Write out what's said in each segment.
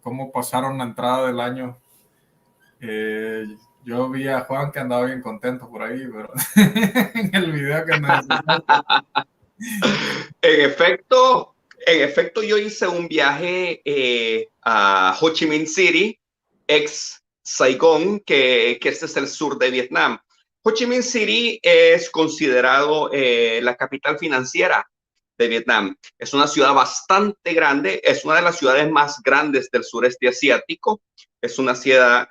cómo pasaron la entrada del año. Yo vi a Juan que andaba bien contento por ahí, pero en el video que nos enseñaste. En efecto, yo hice un viaje a Ho Chi Minh City, ex Saigón, que este es el sur de Vietnam. Ho Chi Minh City es considerado la capital financiera de Vietnam. Es una ciudad bastante grande, es una de las ciudades más grandes del sureste asiático. Es una ciudad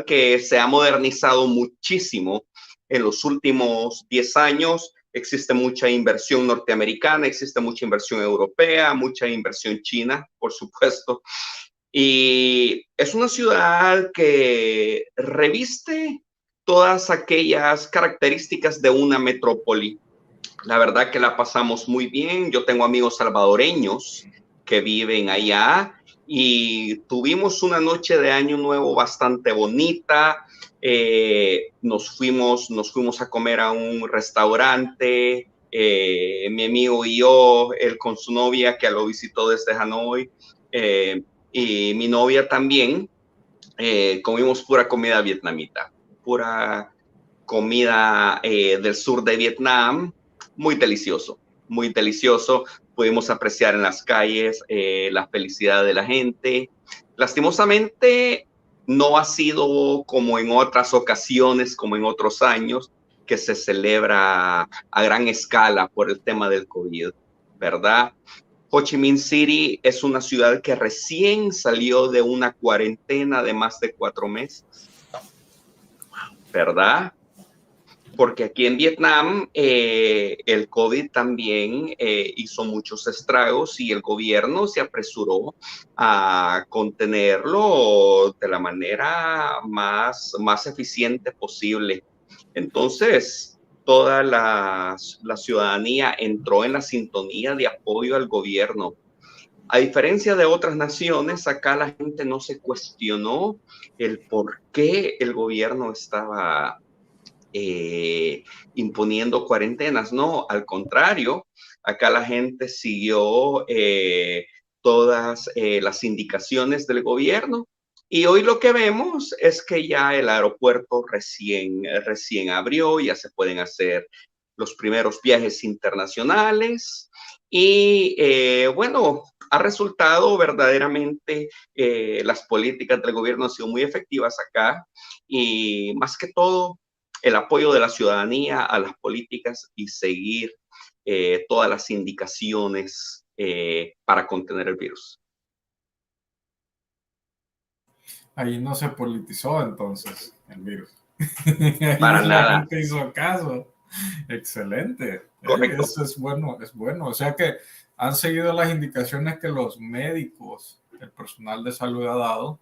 que se ha modernizado muchísimo en los últimos 10 años. Existe mucha inversión norteamericana, existe mucha inversión europea, mucha inversión china, por supuesto. Y es una ciudad que reviste todas aquellas características de una metrópoli. La verdad que la pasamos muy bien. Yo tengo amigos salvadoreños que viven allá y tuvimos una noche de Año Nuevo bastante bonita. Nos fuimos a comer a un restaurante, mi amigo y yo, él con su novia que lo visitó desde Hanoi, y mi novia también. Comimos pura comida vietnamita, pura comida del sur de Vietnam, muy delicioso, muy delicioso. Pudimos apreciar en las calles la felicidad de la gente. Lastimosamente, no ha sido como en otras ocasiones, como en otros años, que se celebra a gran escala por el tema del COVID, ¿verdad? Ho Chi Minh City es una ciudad que recién salió de una cuarentena de más de 4 meses, ¿verdad? Porque aquí en Vietnam el COVID también hizo muchos estragos y el gobierno se apresuró a contenerlo de la manera más eficiente posible. Entonces, toda la ciudadanía entró en la sintonía de apoyo al gobierno. A diferencia de otras naciones, acá la gente no se cuestionó el por qué el gobierno estaba imponiendo cuarentenas. No, al contrario, acá la gente siguió todas las indicaciones del gobierno y hoy lo que vemos es que ya el aeropuerto recién abrió, ya se pueden hacer los primeros viajes internacionales y bueno, ha resultado verdaderamente, las políticas del gobierno han sido muy efectivas acá y más que todo el apoyo de la ciudadanía a las políticas y seguir todas las indicaciones para contener el virus. Ahí no se politizó entonces el virus. Para Ahí la nada. gente hizo caso. Excelente. Correcto. Eso es bueno, es bueno. O sea que han seguido las indicaciones que los médicos, el personal de salud ha dado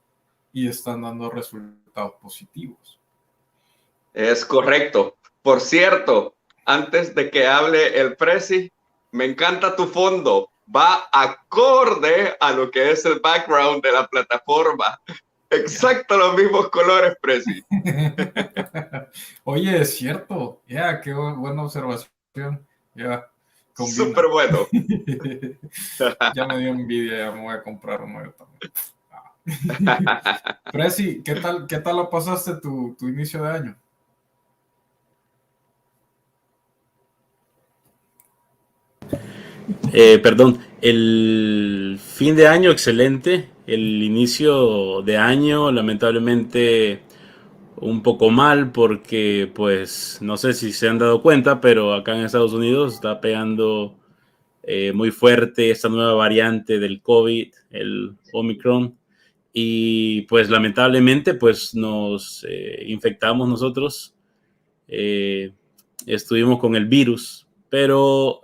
y están dando resultados positivos. Es correcto. Por cierto, antes de que hable el Prezi, me encanta tu fondo. Va acorde a lo que es el background de la plataforma. Exacto, los mismos colores, Prezi. Oye, es cierto. Ya, qué buena observación. Ya, combina. Súper bueno. Ya me dio envidia, ya me voy a comprar uno yo también. Prezi, ¿qué tal lo pasaste tu inicio de año? Perdón, el fin de año excelente, el inicio de año lamentablemente un poco mal porque pues no sé si se han dado cuenta, pero acá en Estados Unidos está pegando muy fuerte esta nueva variante del COVID, el Omicron, y pues lamentablemente pues nos infectamos nosotros, eh, estuvimos con el virus, pero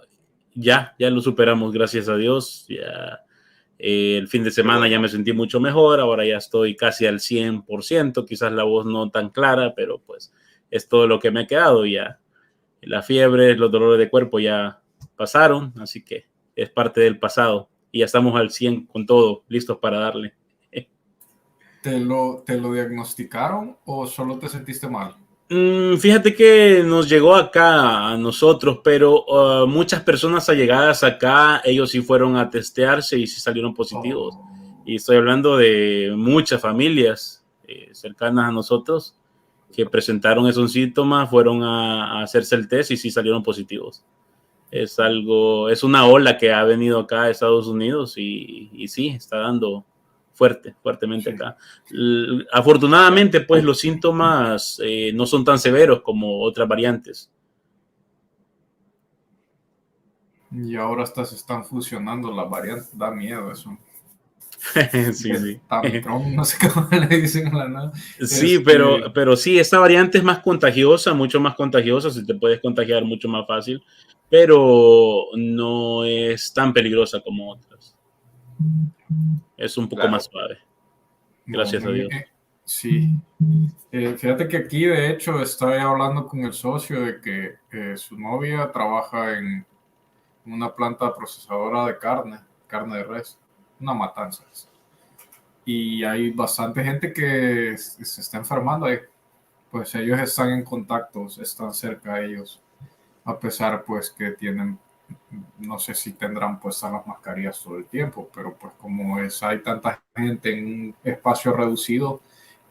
ya lo superamos, gracias a Dios. Ya el fin de semana ya me sentí mucho mejor, ahora ya estoy casi al 100%, quizás la voz no tan clara, pero pues es todo lo que me ha quedado ya. La fiebre, los dolores de cuerpo ya pasaron, así que es parte del pasado y ya estamos al 100 con todo, listos para darle. ¿Te lo diagnosticaron o solo te sentiste mal? Fíjate que nos llegó acá a nosotros, pero muchas personas allegadas acá, ellos sí fueron a testearse y sí salieron positivos. Y estoy hablando de muchas familias cercanas a nosotros que presentaron esos síntomas, fueron a hacerse el test y sí salieron positivos. Es una ola que ha venido acá a Estados Unidos y sí, está dando fuertemente acá. Afortunadamente, pues los síntomas no son tan severos como otras variantes. Y ahora hasta se están fusionando las variantes, da miedo eso. Sí. Tamicron, no sé cómo le dicen a la nada. Sí, pero sí, esta variante es más contagiosa, mucho más contagiosa, se te puedes contagiar mucho más fácil, pero no es tan peligrosa como otras. Es un poco más suave. Gracias a Dios. Sí. Fíjate que aquí, de hecho, estoy hablando con el socio de que su novia trabaja en una planta procesadora de carne de res, una matanza. Y hay bastante gente que se está enfermando ahí. Pues ellos están en contacto, están cerca de ellos, a pesar pues que tienen, no sé si tendrán puestas las mascarillas todo el tiempo, pero pues como hay tanta gente en un espacio reducido,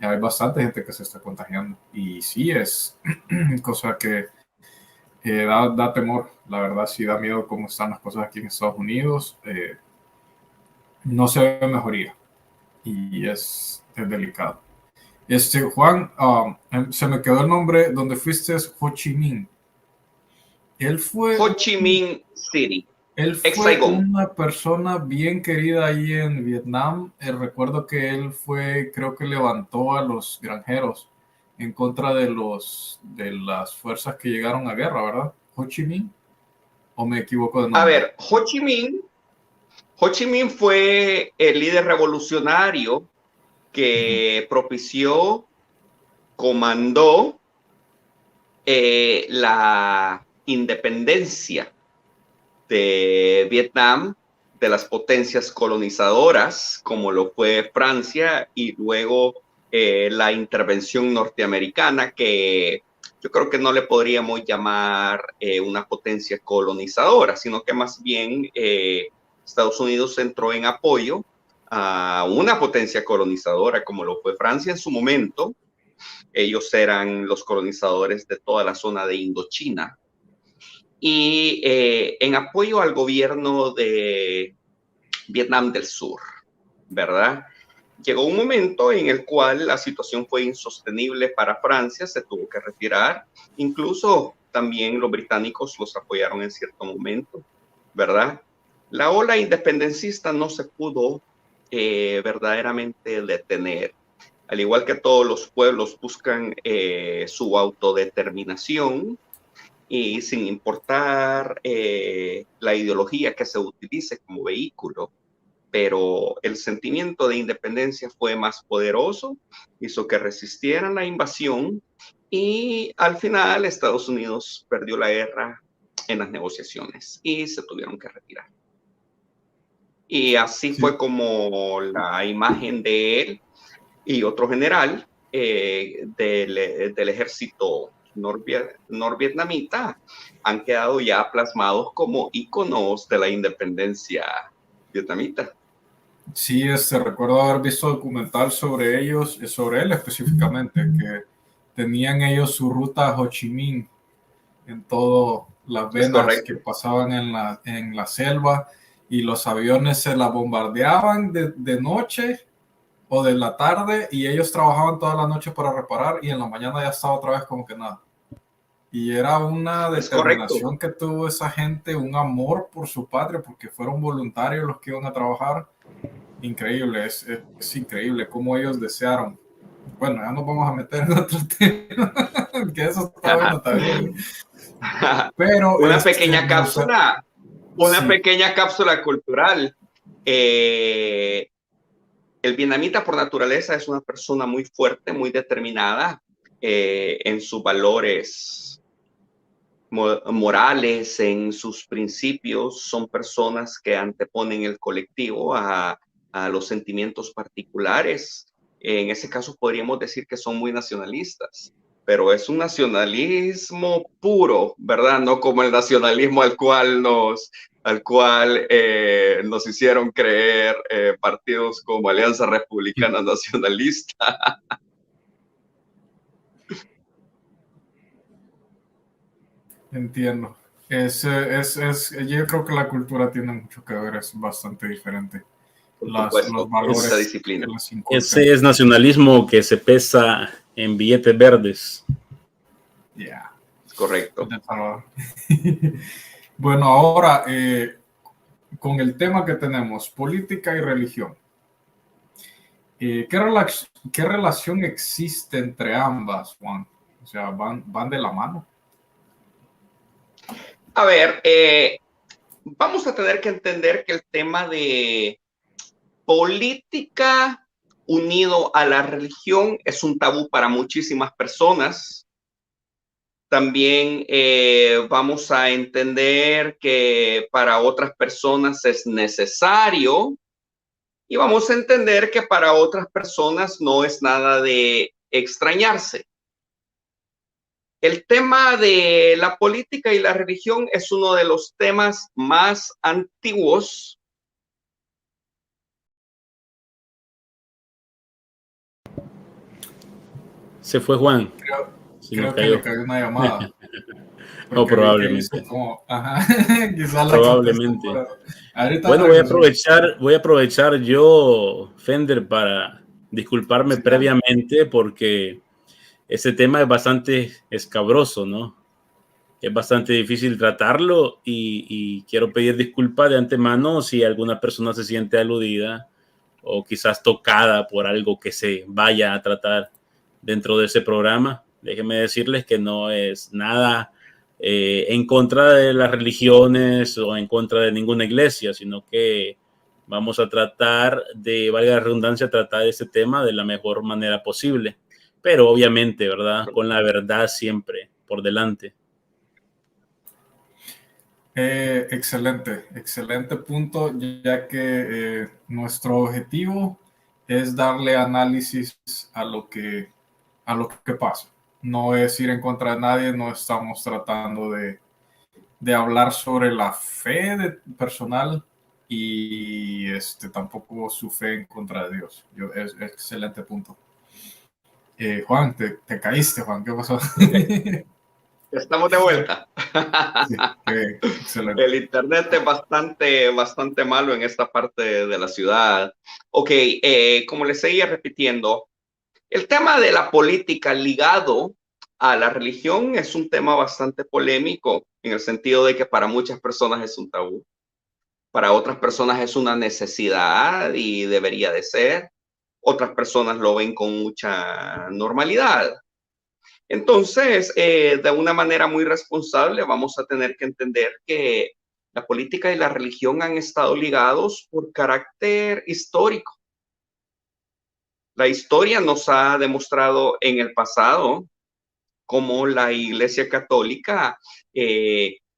hay bastante gente que se está contagiando. Y sí, es cosa que da temor, la verdad sí da miedo cómo están las cosas aquí en Estados Unidos. No se ve mejoría y es delicado. Juan, se me quedó el nombre donde fuiste, es Ho Chi Minh. Él fue Ho Chi Minh City. Él fue una persona bien querida ahí en Vietnam. Recuerdo que él creo que levantó a los granjeros en contra de las fuerzas que llegaron a guerra, ¿verdad? Ho Chi Minh, ¿o me equivoco de nombre? A ver, Ho Chi Minh fue el líder revolucionario que propició, comandó la independencia de Vietnam de las potencias colonizadoras, como lo fue Francia, y luego la intervención norteamericana, que yo creo que no le podríamos llamar una potencia colonizadora, sino que más bien Estados Unidos entró en apoyo a una potencia colonizadora, como lo fue Francia en su momento. Ellos eran los colonizadores de toda la zona de Indochina. Y en apoyo al gobierno de Vietnam del Sur, ¿verdad? Llegó un momento en el cual la situación fue insostenible para Francia, se tuvo que retirar. Incluso también los británicos los apoyaron en cierto momento, ¿verdad? La ola independencista no se pudo verdaderamente detener. Al igual que todos los pueblos buscan su autodeterminación, y sin importar la ideología que se utilice como vehículo, pero el sentimiento de independencia fue más poderoso, hizo que resistieran la invasión y al final Estados Unidos perdió la guerra en las negociaciones y se tuvieron que retirar. Y así fue como la imagen de él y otro general del ejército norvietnamita han quedado ya plasmados como íconos de la independencia vietnamita. Sí, recuerdo haber visto documental sobre ellos, sobre él específicamente, que tenían ellos su ruta a Ho Chi Minh en todas las venas que pasaban en la selva, y los aviones se la bombardeaban de noche o de la tarde, y ellos trabajaban toda la noche para reparar, y en la mañana ya estaba otra vez como que nada. Y era una determinación que tuvo esa gente, un amor por su patria, porque fueron voluntarios los que iban a trabajar. Increíble, es increíble cómo ellos desearon. Bueno, ya nos vamos a meter en otro tema, que eso está bueno también. Pero una pequeña cápsula, pequeña cápsula cultural. El vietnamita por naturaleza es una persona muy fuerte, muy determinada en sus valores morales, en sus principios. Son personas que anteponen el colectivo a los sentimientos particulares. En ese caso podríamos decir que son muy nacionalistas, pero es un nacionalismo puro, ¿verdad? No como el nacionalismo al cual nos al cual nos hicieron creer partidos como Alianza Republicana Nacionalista. Entiendo. Yo creo que la cultura tiene mucho que ver, es bastante diferente. Por Los supuesto, mucha valores disciplina. que les inculcan. Ese es nacionalismo que se pesa en billetes verdes. Yeah. Correcto. Bueno, ahora con el tema que tenemos, política y religión. ¿Qué relación existe entre ambas, Juan? O sea, ¿van de la mano? A ver, vamos a tener que entender que el tema de política unido a la religión es un tabú para muchísimas personas. También vamos a entender que para otras personas es necesario, y vamos a entender que para otras personas no es nada de extrañarse. El tema de la política y la religión es uno de los temas más antiguos. Se fue Juan. Creo que le cayó una llamada. O probablemente. Probablemente. Bueno, voy a aprovechar yo, Fender, para disculparme previamente porque ese tema es bastante escabroso, ¿no? Es bastante difícil tratarlo y quiero pedir disculpas de antemano si alguna persona se siente aludida o quizás tocada por algo que se vaya a tratar dentro de ese programa. Déjenme decirles que no es nada en contra de las religiones o en contra de ninguna iglesia, sino que vamos a tratar de, valga la redundancia, tratar este tema de la mejor manera posible. Pero obviamente, ¿verdad? Con la verdad siempre por delante. Excelente punto, ya que nuestro objetivo es darle análisis a lo que pasa. No es ir en contra de nadie, no estamos tratando de hablar sobre la fe personal y tampoco su fe en contra de Dios. Es excelente punto. Juan, te caíste, Juan, ¿qué pasó? Estamos de vuelta. Sí, excelente. El internet es bastante malo en esta parte de la ciudad. Ok, como les seguía repitiendo, el tema de la política ligado a la religión es un tema bastante polémico, en el sentido de que para muchas personas es un tabú, para otras personas es una necesidad y debería de ser, otras personas lo ven con mucha normalidad. Entonces, de una manera muy responsable, vamos a tener que entender que la política y la religión han estado ligados por carácter histórico. La historia nos ha demostrado en el pasado cómo la Iglesia Católica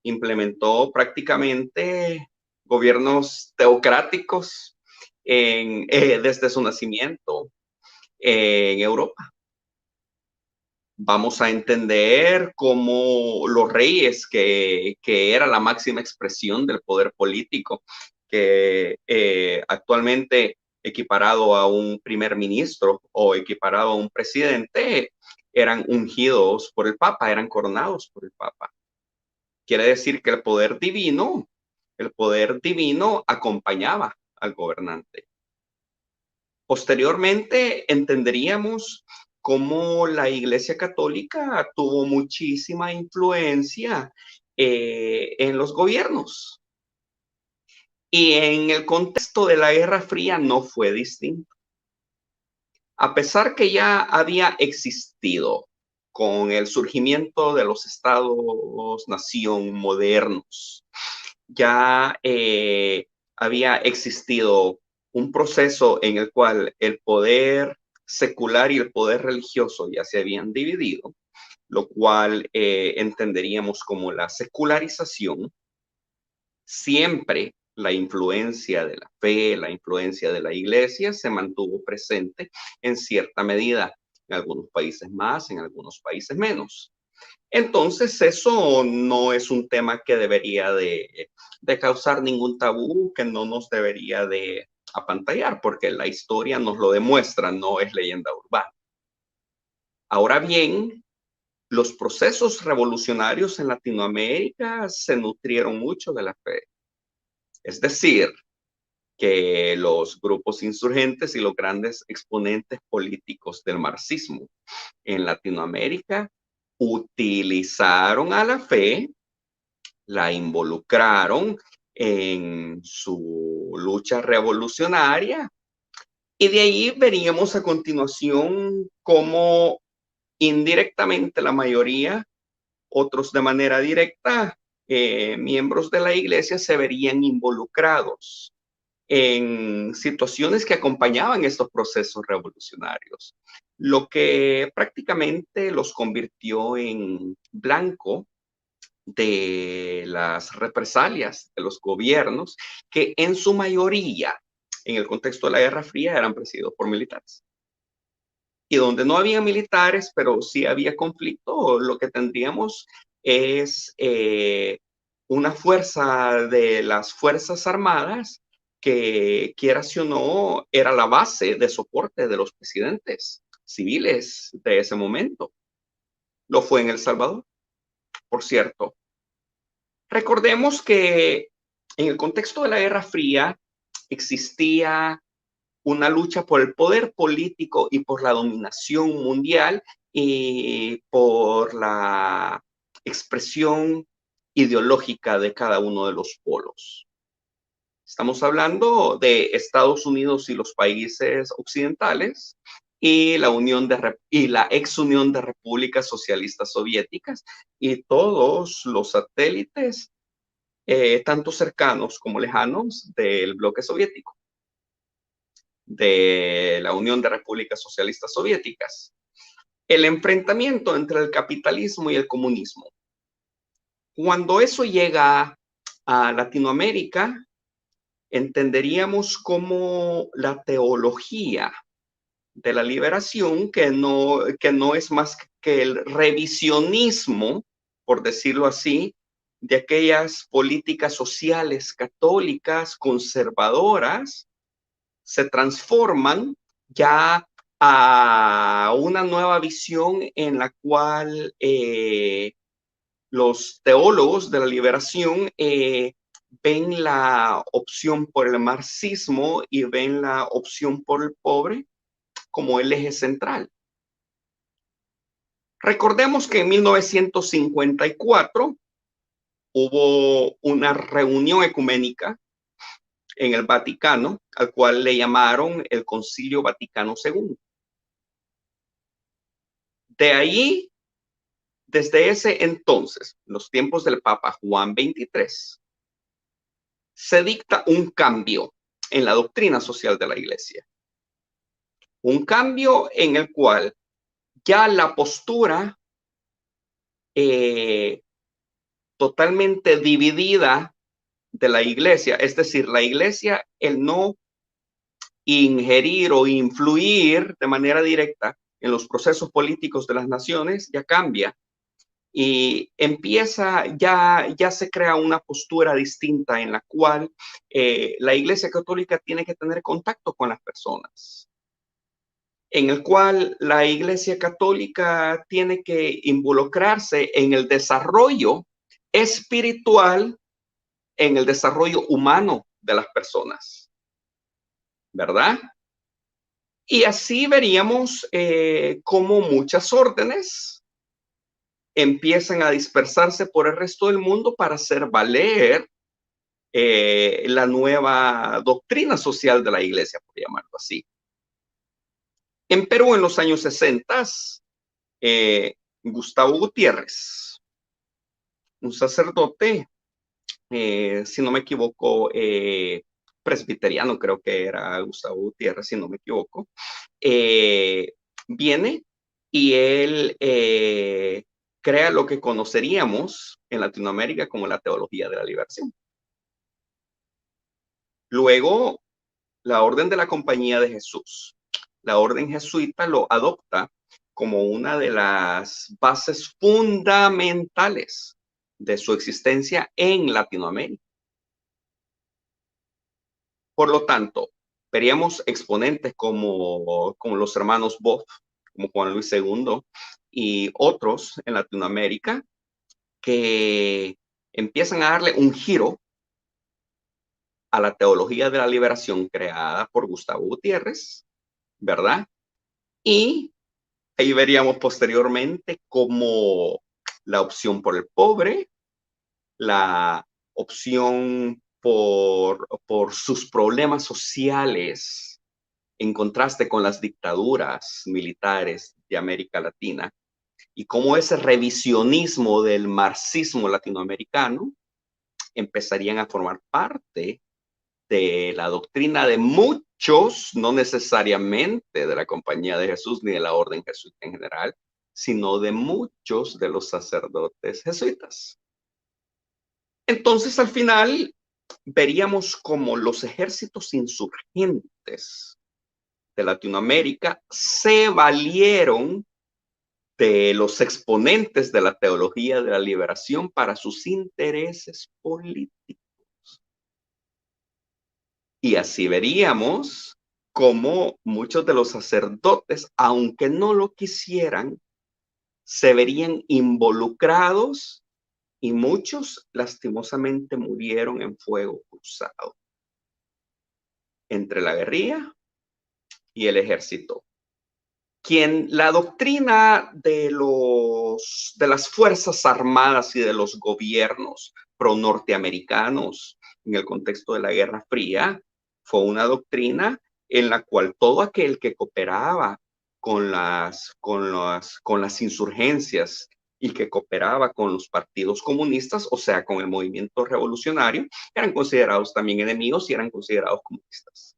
implementó gobiernos teocráticos desde su nacimiento en Europa. Vamos a entender cómo los reyes, que era la máxima expresión del poder político, que actualmente equiparado a un primer ministro o equiparado a un presidente, eran ungidos por el Papa, eran coronados por el Papa. Quiere decir que el poder divino acompañaba al gobernante. Posteriormente entenderíamos cómo la Iglesia Católica tuvo muchísima influencia en los gobiernos. Y en el contexto de la Guerra Fría no fue distinto. A pesar que ya había existido con el surgimiento de los estados-nación modernos, ya había existido un proceso en el cual el poder secular y el poder religioso ya se habían dividido, lo cual entenderíamos como la secularización. Siempre la influencia de la fe, la influencia de la iglesia se mantuvo presente en cierta medida, en algunos países más, en algunos países menos. Entonces, eso no es un tema que debería de causar ningún tabú, que no nos debería de apantallar, porque la historia nos lo demuestra, no es leyenda urbana. Ahora bien, los procesos revolucionarios en Latinoamérica se nutrieron mucho de la fe. Es decir, que los grupos insurgentes y los grandes exponentes políticos del marxismo en Latinoamérica utilizaron a la fe, la involucraron en su lucha revolucionaria, y de ahí veríamos a continuación cómo indirectamente la mayoría, otros de manera directa, miembros de la iglesia se verían involucrados en situaciones que acompañaban estos procesos revolucionarios, lo que prácticamente los convirtió en blanco de las represalias de los gobiernos, que en su mayoría, en el contexto de la Guerra Fría, eran presididos por militares. Y donde no había militares, pero sí había conflicto, lo que tendríamos es una fuerza de las Fuerzas Armadas que, quieras o no, era la base de soporte de los presidentes civiles de ese momento. Lo fue en El Salvador, por cierto. Recordemos que en el contexto de la Guerra Fría existía una lucha por el poder político y por la dominación mundial y por la expresión ideológica de cada uno de los polos. Estamos hablando de Estados Unidos y los países occidentales y la ex Unión de Repúblicas Socialistas Soviéticas y todos los satélites, tanto cercanos como lejanos, del bloque soviético, de la Unión de Repúblicas Socialistas Soviéticas. El enfrentamiento entre el capitalismo y el comunismo. Cuando eso llega a Latinoamérica, entenderíamos como la teología de la liberación, que no es más que el revisionismo, por decirlo así, de aquellas políticas sociales católicas conservadoras, se transforman ya a una nueva visión en la cual los teólogos de la liberación ven la opción por el marxismo y ven la opción por el pobre como el eje central. Recordemos que en 1954 hubo una reunión ecuménica en el Vaticano, al cual le llamaron el Concilio Vaticano II. De ahí, desde ese entonces, los tiempos del Papa Juan XXIII, se dicta un cambio en la doctrina social de la Iglesia. Un cambio en el cual ya la postura totalmente dividida de la Iglesia, es decir, la Iglesia, el no ingerir o influir de manera directa en los procesos políticos de las naciones, ya cambia y empieza, ya se crea una postura distinta en la cual la Iglesia Católica tiene que tener contacto con las personas, en el cual la Iglesia Católica tiene que involucrarse en el desarrollo espiritual, en el desarrollo humano de las personas, ¿verdad? Y así veríamos cómo muchas órdenes empiezan a dispersarse por el resto del mundo para hacer valer la nueva doctrina social de la Iglesia, por llamarlo así. En Perú, en los años 60, Gustavo Gutiérrez, un sacerdote, si no me equivoco, presbiteriano, creo que era Gustavo Gutiérrez, si no me equivoco, viene y él crea lo que conoceríamos en Latinoamérica como la teología de la liberación. Luego, la Orden de la Compañía de Jesús, la orden jesuita, lo adopta como una de las bases fundamentales de su existencia en Latinoamérica. Por lo tanto, veríamos exponentes como los hermanos Boff, como Juan Luis II y otros en Latinoamérica que empiezan a darle un giro a la teología de la liberación creada por Gustavo Gutiérrez, ¿verdad? Y ahí veríamos posteriormente como la opción por el pobre, la opción por sus problemas sociales, en contraste con las dictaduras militares de América Latina, y cómo ese revisionismo del marxismo latinoamericano empezarían a formar parte de la doctrina de muchos, no necesariamente de la Compañía de Jesús ni de la Orden Jesuita en general, sino de muchos de los sacerdotes jesuitas. Entonces, al final, veríamos como los ejércitos insurgentes de Latinoamérica se valieron de los exponentes de la teología de la liberación para sus intereses políticos. Y así veríamos cómo muchos de los sacerdotes, aunque no lo quisieran, se verían involucrados y muchos lastimosamente murieron en fuego cruzado entre la guerrilla y el ejército. La doctrina de las Fuerzas Armadas y de los gobiernos pro-norteamericanos en el contexto de la Guerra Fría fue una doctrina en la cual todo aquel que cooperaba con las insurgencias y que cooperaba con los partidos comunistas, o sea, con el movimiento revolucionario, eran considerados también enemigos y eran considerados comunistas.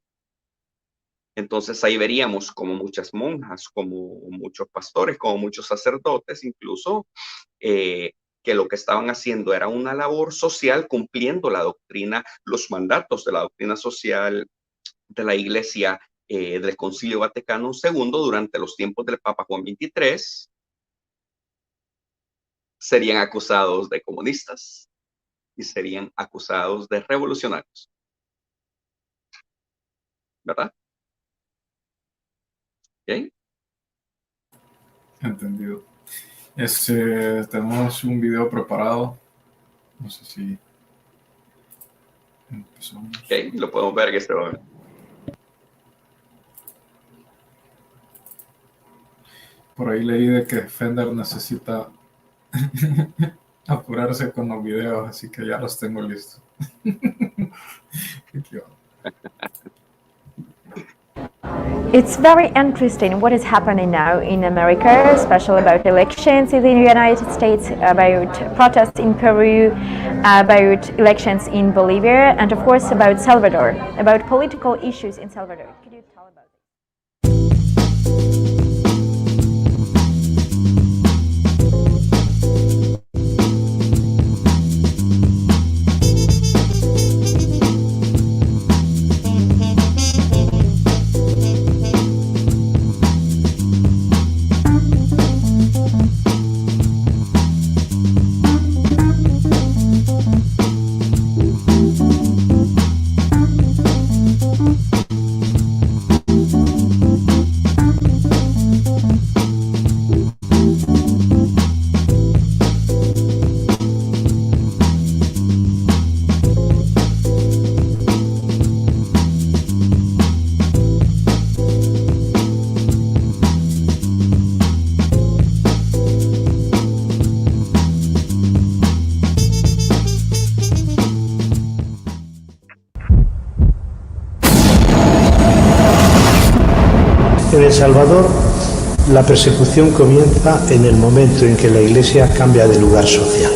Entonces ahí veríamos como muchas monjas, como muchos pastores, como muchos sacerdotes, incluso que lo que estaban haciendo era una labor social, cumpliendo la doctrina, los mandatos de la doctrina social de la Iglesia del Concilio Vaticano II durante los tiempos del Papa Juan XXIII. Serían acusados de comunistas y serían acusados de revolucionarios. ¿Verdad? ¿Okay? Entendido. Tenemos un video preparado. No sé si empezamos. Ok, lo podemos ver en este momento. Por ahí leí de que Fender necesita apurarse con los videos, así que ya los tengo listos. It's very interesting what is happening now in America, especially about elections in the United States, about protests in Peru, about elections in Bolivia, and of course about Salvador, about political issues in Salvador. Could you tell about it? En El Salvador, la persecución comienza en el momento en que la Iglesia cambia de lugar social.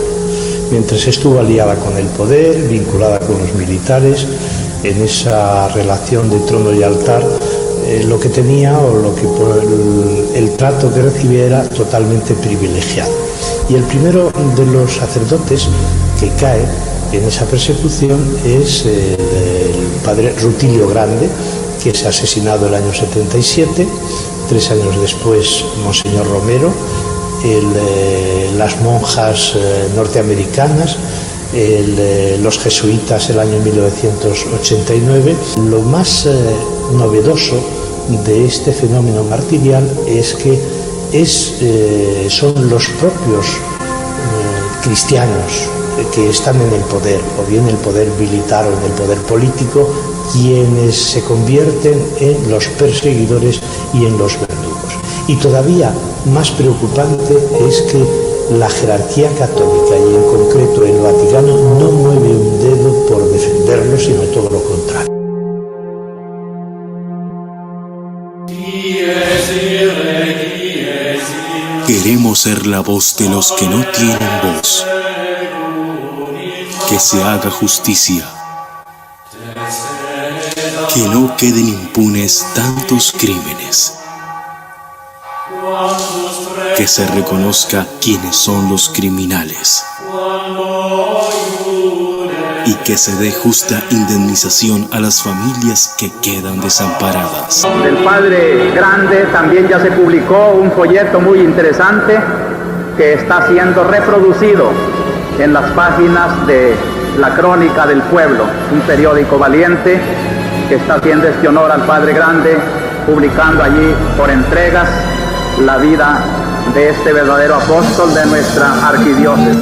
Mientras estuvo aliada con el poder, vinculada con los militares, en esa relación de trono y altar, lo que tenía o lo que el trato que recibía era totalmente privilegiado. Y el primero de los sacerdotes que cae en esa persecución es el padre Rutilio Grande, que es asesinado el año 77, 3 años después Monseñor Romero, las monjas norteamericanas, los jesuitas el año 1989. Lo más novedoso de este fenómeno martirial es que son los propios cristianos que están en el poder, o bien el poder militar o en el poder político, quienes se convierten en los perseguidores y en los verdugos. Y todavía más preocupante es que la jerarquía católica, y en concreto el Vaticano, no mueve un dedo por defenderlo, sino todo lo contrario. Queremos ser la voz de los que no tienen voz. Que se haga justicia. Que no queden impunes tantos crímenes. Que se reconozca quiénes son los criminales. Y que se dé justa indemnización a las familias que quedan desamparadas. Del Padre Grande también ya se publicó un folleto muy interesante que está siendo reproducido en las páginas de La Crónica del Pueblo, un periódico valiente que está haciendo este honor al Padre Grande, publicando allí por entregas la vida de este verdadero apóstol de nuestra arquidiócesis.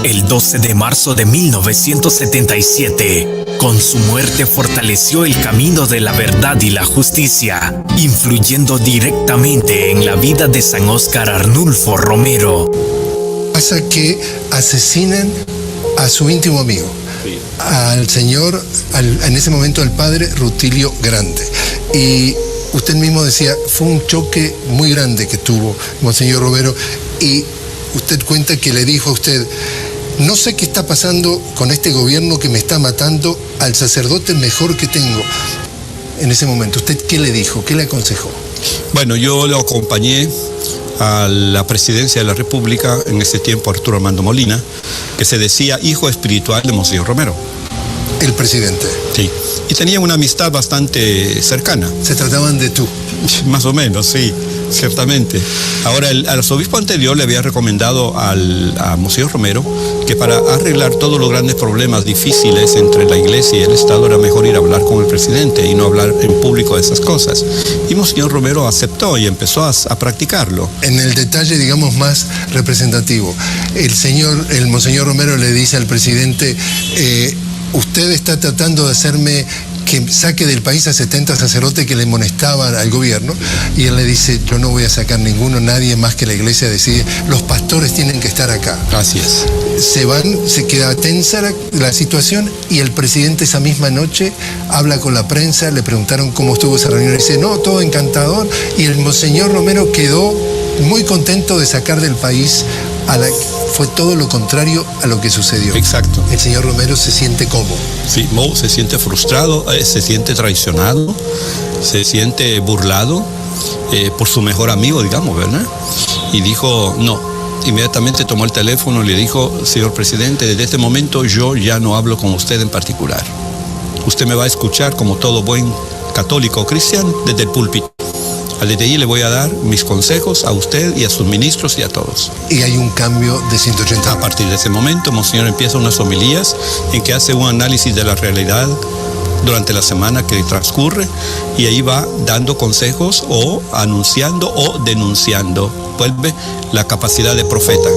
El 12 de marzo de 1977, con su muerte fortaleció el camino de la verdad y la justicia, influyendo directamente en la vida de San Óscar Arnulfo Romero. Pasa que asesinan a su íntimo amigo, al señor, en ese momento al padre Rutilio Grande. Y usted mismo decía, fue un choque muy grande que tuvo Monseñor Romero, y usted cuenta que le dijo a usted: no sé qué está pasando con este gobierno que me está matando al sacerdote mejor que tengo. En ese momento, ¿usted qué le dijo? ¿Qué le aconsejó? Bueno, yo lo acompañé a la presidencia de la República, en ese tiempo Arturo Armando Molina, que se decía hijo espiritual de Monseñor Romero. El presidente. Sí, y tenía una amistad bastante cercana. ¿Se trataban de tú? Más o menos, sí, ciertamente. Ahora, al arzobispo anterior le había recomendado a Monseñor Romero que para arreglar todos los grandes problemas difíciles entre la Iglesia y el Estado era mejor ir a hablar con el presidente y no hablar en público de esas cosas. Y Monseñor Romero aceptó y empezó a practicarlo. En el detalle, digamos, más representativo, el Monseñor Romero le dice al presidente: usted está tratando de hacerme que saque del país a 70 sacerdotes que le molestaban al gobierno. Y él le dice: yo no voy a sacar ninguno, nadie más que la Iglesia decide, los pastores tienen que estar acá. Gracias. Se van, se queda tensa la situación, y el presidente esa misma noche habla con la prensa, le preguntaron cómo estuvo esa reunión, y dice: no, todo encantador, y el Monseñor Romero quedó muy contento de sacar del país fue todo lo contrario a lo que sucedió. Exacto. El señor Romero se siente ¿cómo? Sí, se siente frustrado, se siente traicionado, se siente burlado por su mejor amigo, digamos, ¿verdad? Y dijo no. Inmediatamente tomó el teléfono y le dijo: señor presidente, desde este momento yo ya no hablo con usted en particular. Usted me va a escuchar como todo buen católico o cristiano desde el púlpito. Desde ahí le voy a dar mis consejos a usted y a sus ministros y a todos. Y hay un cambio de 180. A partir de ese momento, Monseñor empieza unas homilías en que hace un análisis de la realidad durante la semana que transcurre, y ahí va dando consejos o anunciando o denunciando. Vuelve la capacidad de profeta.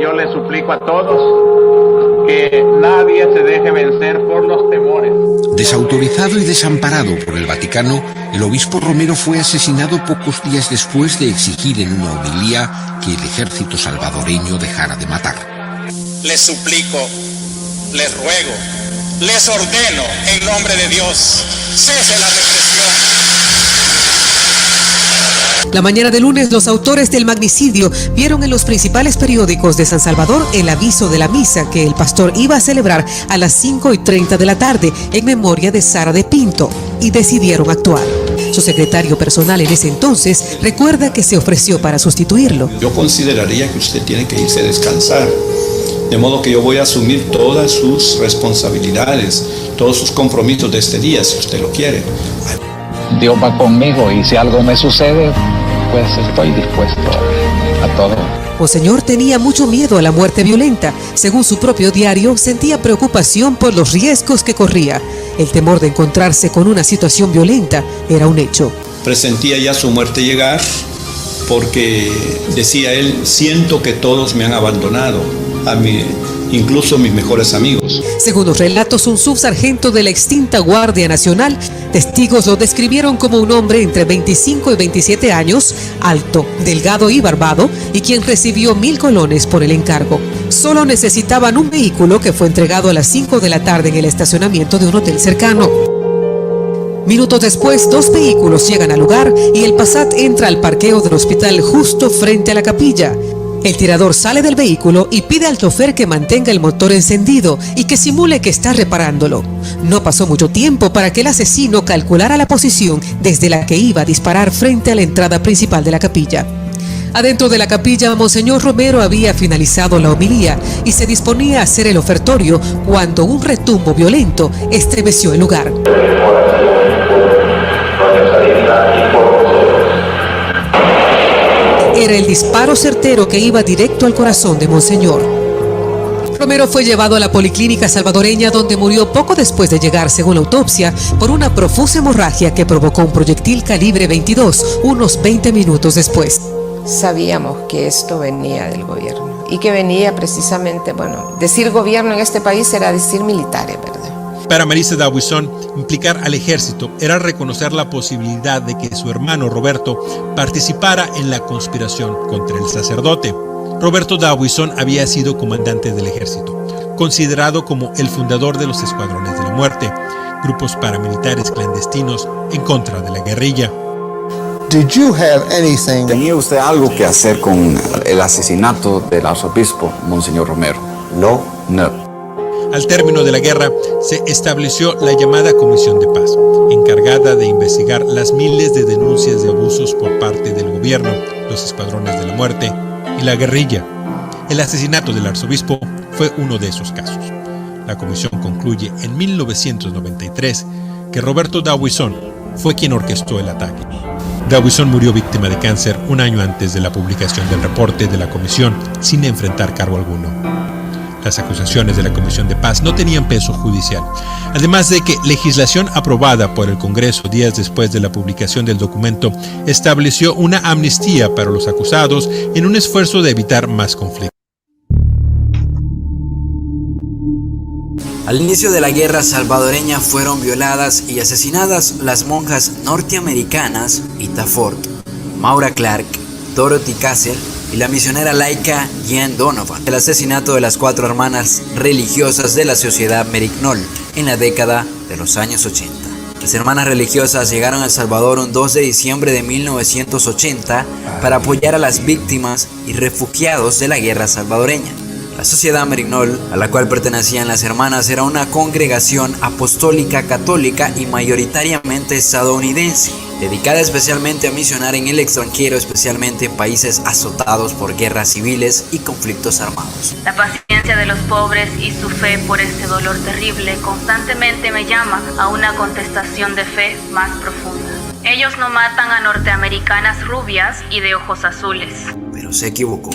Yo le suplico a todos que nadie se deje vencer por los temores. Desautorizado y desamparado por el Vaticano, el obispo Romero fue asesinado pocos días después de exigir en una homilía que el ejército salvadoreño dejara de matar. Les suplico, les ruego, les ordeno en nombre de Dios, cese la represión. La mañana de lunes, los autores del magnicidio vieron en los principales periódicos de San Salvador el aviso de la misa que el pastor iba a celebrar a las 5:30 de la tarde en memoria de Sara de Pinto, y decidieron actuar. Su secretario personal en ese entonces recuerda que se ofreció para sustituirlo. Yo consideraría que usted tiene que irse a descansar, de modo que yo voy a asumir todas sus responsabilidades, todos sus compromisos de este día, si usted lo quiere. Dios va conmigo y si algo me sucede, pues estoy dispuesto a todo. Monseñor tenía mucho miedo a la muerte violenta. Según su propio diario, sentía preocupación por los riesgos que corría. El temor de encontrarse con una situación violenta era un hecho. Presentía ya su muerte llegar porque, decía él, siento que todos me han abandonado, incluso mis mejores amigos. Según los relatos, un subsargento de la extinta Guardia Nacional, testigos lo describieron como un hombre entre 25 y 27 años, alto, delgado y barbado, y quien recibió 1,000 colones por el encargo. Solo necesitaban un vehículo que fue entregado a las 5 de la tarde en el estacionamiento de un hotel cercano. Minutos después, 2 vehículos llegan al lugar y el Passat entra al parqueo del hospital justo frente a la capilla. El tirador sale del vehículo y pide al chofer que mantenga el motor encendido y que simule que está reparándolo. No pasó mucho tiempo para que el asesino calculara la posición desde la que iba a disparar frente a la entrada principal de la capilla. Adentro de la capilla, Monseñor Romero había finalizado la homilía y se disponía a hacer el ofertorio cuando un retumbo violento estremeció el lugar. Era el disparo certero que iba directo al corazón de Monseñor. Romero fue llevado a la policlínica salvadoreña, donde murió poco después de llegar, según la autopsia, por una profusa hemorragia que provocó un proyectil calibre 22 unos 20 minutos después. Sabíamos que esto venía del gobierno y que venía precisamente, decir gobierno en este país era decir militares, ¿verdad? Para Marisa Dawison, implicar al ejército era reconocer la posibilidad de que su hermano Roberto participara en la conspiración contra el sacerdote. Roberto Dawison había sido comandante del ejército, considerado como el fundador de los Escuadrones de la Muerte, grupos paramilitares clandestinos en contra de la guerrilla. ¿Tenía usted algo que hacer con el asesinato del arzobispo, Monseñor Romero? No. Al término de la guerra, se estableció la llamada Comisión de Paz, encargada de investigar las miles de denuncias de abusos por parte del gobierno, los Escuadrones de la Muerte y la guerrilla. El asesinato del arzobispo fue uno de esos casos. La comisión concluye en 1993 que Roberto Dawison fue quien orquestó el ataque. Dawison murió víctima de cáncer un año antes de la publicación del reporte de la comisión, sin enfrentar cargo alguno. Las acusaciones de la Comisión de Paz no tenían peso judicial, además de que legislación aprobada por el Congreso días después de la publicación del documento estableció una amnistía para los acusados en un esfuerzo de evitar más conflictos. Al inicio de la guerra salvadoreña fueron violadas y asesinadas las monjas norteamericanas Ita Ford, Maura Clark, Dorothy Castle y la misionera laica Jean Donovan. El asesinato de las 4 hermanas religiosas de la Sociedad Merignol en la década de los años 80. Las hermanas religiosas llegaron a El Salvador un 2 de diciembre de 1980 para apoyar a las víctimas y refugiados de la guerra salvadoreña. La Sociedad Merignol, a la cual pertenecían las hermanas, era una congregación apostólica católica y mayoritariamente estadounidense, dedicada especialmente a misionar en el extranjero, especialmente en países azotados por guerras civiles y conflictos armados. La paciencia de los pobres y su fe por este dolor terrible constantemente me llama a una contestación de fe más profunda. Ellos no matan a norteamericanas rubias y de ojos azules. Pero se equivocó.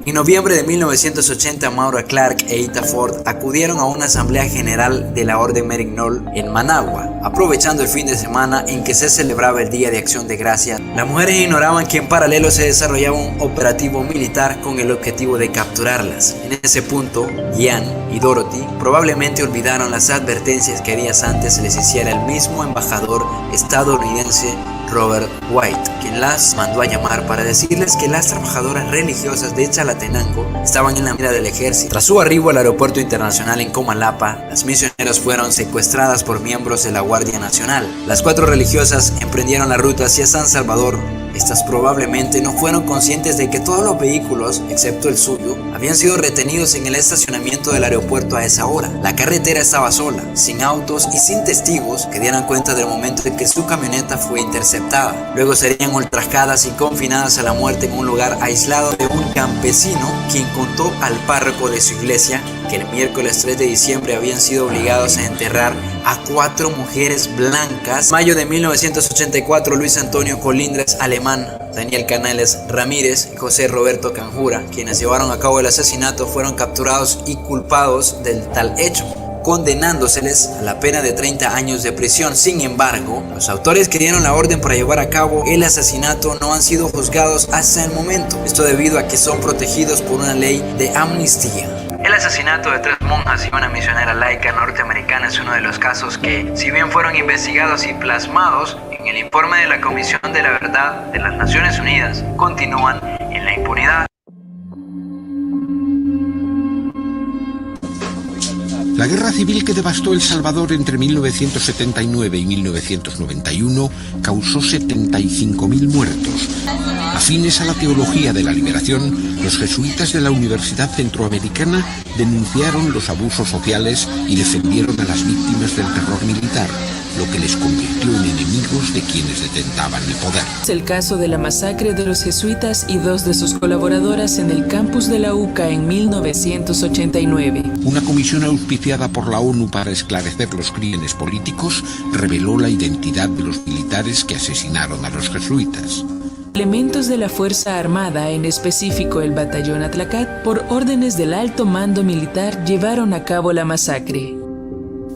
En noviembre de 1980, Maura Clark e Ita Ford acudieron a una asamblea general de la Orden Merignol en Managua, aprovechando el fin de semana en que se celebraba el Día de Acción de Gracias. Las mujeres ignoraban que en paralelo se desarrollaba un operativo militar con el objetivo de capturarlas. En ese punto, Jean y Dorothy probablemente olvidaron las advertencias que días antes les hiciera el mismo embajador estadounidense Robert White, quien las mandó a llamar para decirles que las trabajadoras religiosas de Chalatenango estaban en la mira del ejército. Tras su arribo al aeropuerto internacional en Comalapa, las misioneras fueron secuestradas por miembros de la Guardia Nacional. Las 4 religiosas emprendieron la ruta hacia San Salvador. Estas probablemente no fueron conscientes de que todos los vehículos, excepto el suyo, habían sido retenidos en el estacionamiento del aeropuerto a esa hora. La carretera estaba sola, sin autos y sin testigos que dieran cuenta del momento en que su camioneta fue interceptada. Luego serían ultrajadas y confinadas a la muerte en un lugar aislado de un campesino, quien contó al párroco de su iglesia que el miércoles 3 de diciembre habían sido obligados a enterrar a 4 mujeres blancas. En mayo de 1984, Luis Antonio Colindres Alemán, Daniel Canales Ramírez y José Roberto Canjura, quienes llevaron a cabo el asesinato, fueron capturados y culpados del tal hecho, condenándoseles a la pena de 30 años de prisión. Sin embargo, los autores que dieron la orden para llevar a cabo el asesinato no han sido juzgados hasta el momento. Esto debido a que son protegidos por una ley de amnistía. El asesinato de 3 monjas y una misionera laica norteamericana es uno de los casos que, si bien fueron investigados y plasmados en el informe de la Comisión de la Verdad de las Naciones Unidas, continúan en la impunidad. La guerra civil que devastó El Salvador entre 1979 y 1991 causó 75.000 muertos. Afines a la teología de la liberación, los jesuitas de la Universidad Centroamericana denunciaron los abusos sociales y defendieron a las víctimas del terror militar, lo que les convirtió en enemigos de quienes detentaban el poder. Es el caso de la masacre de los jesuitas y 2 de sus colaboradoras en el campus de la UCA en 1989. Una comisión auspiciada por la ONU para esclarecer los crímenes políticos reveló la identidad de los militares que asesinaron a los jesuitas. Elementos de la Fuerza Armada, en específico el Batallón Atlacat, por órdenes del alto mando militar, llevaron a cabo la masacre.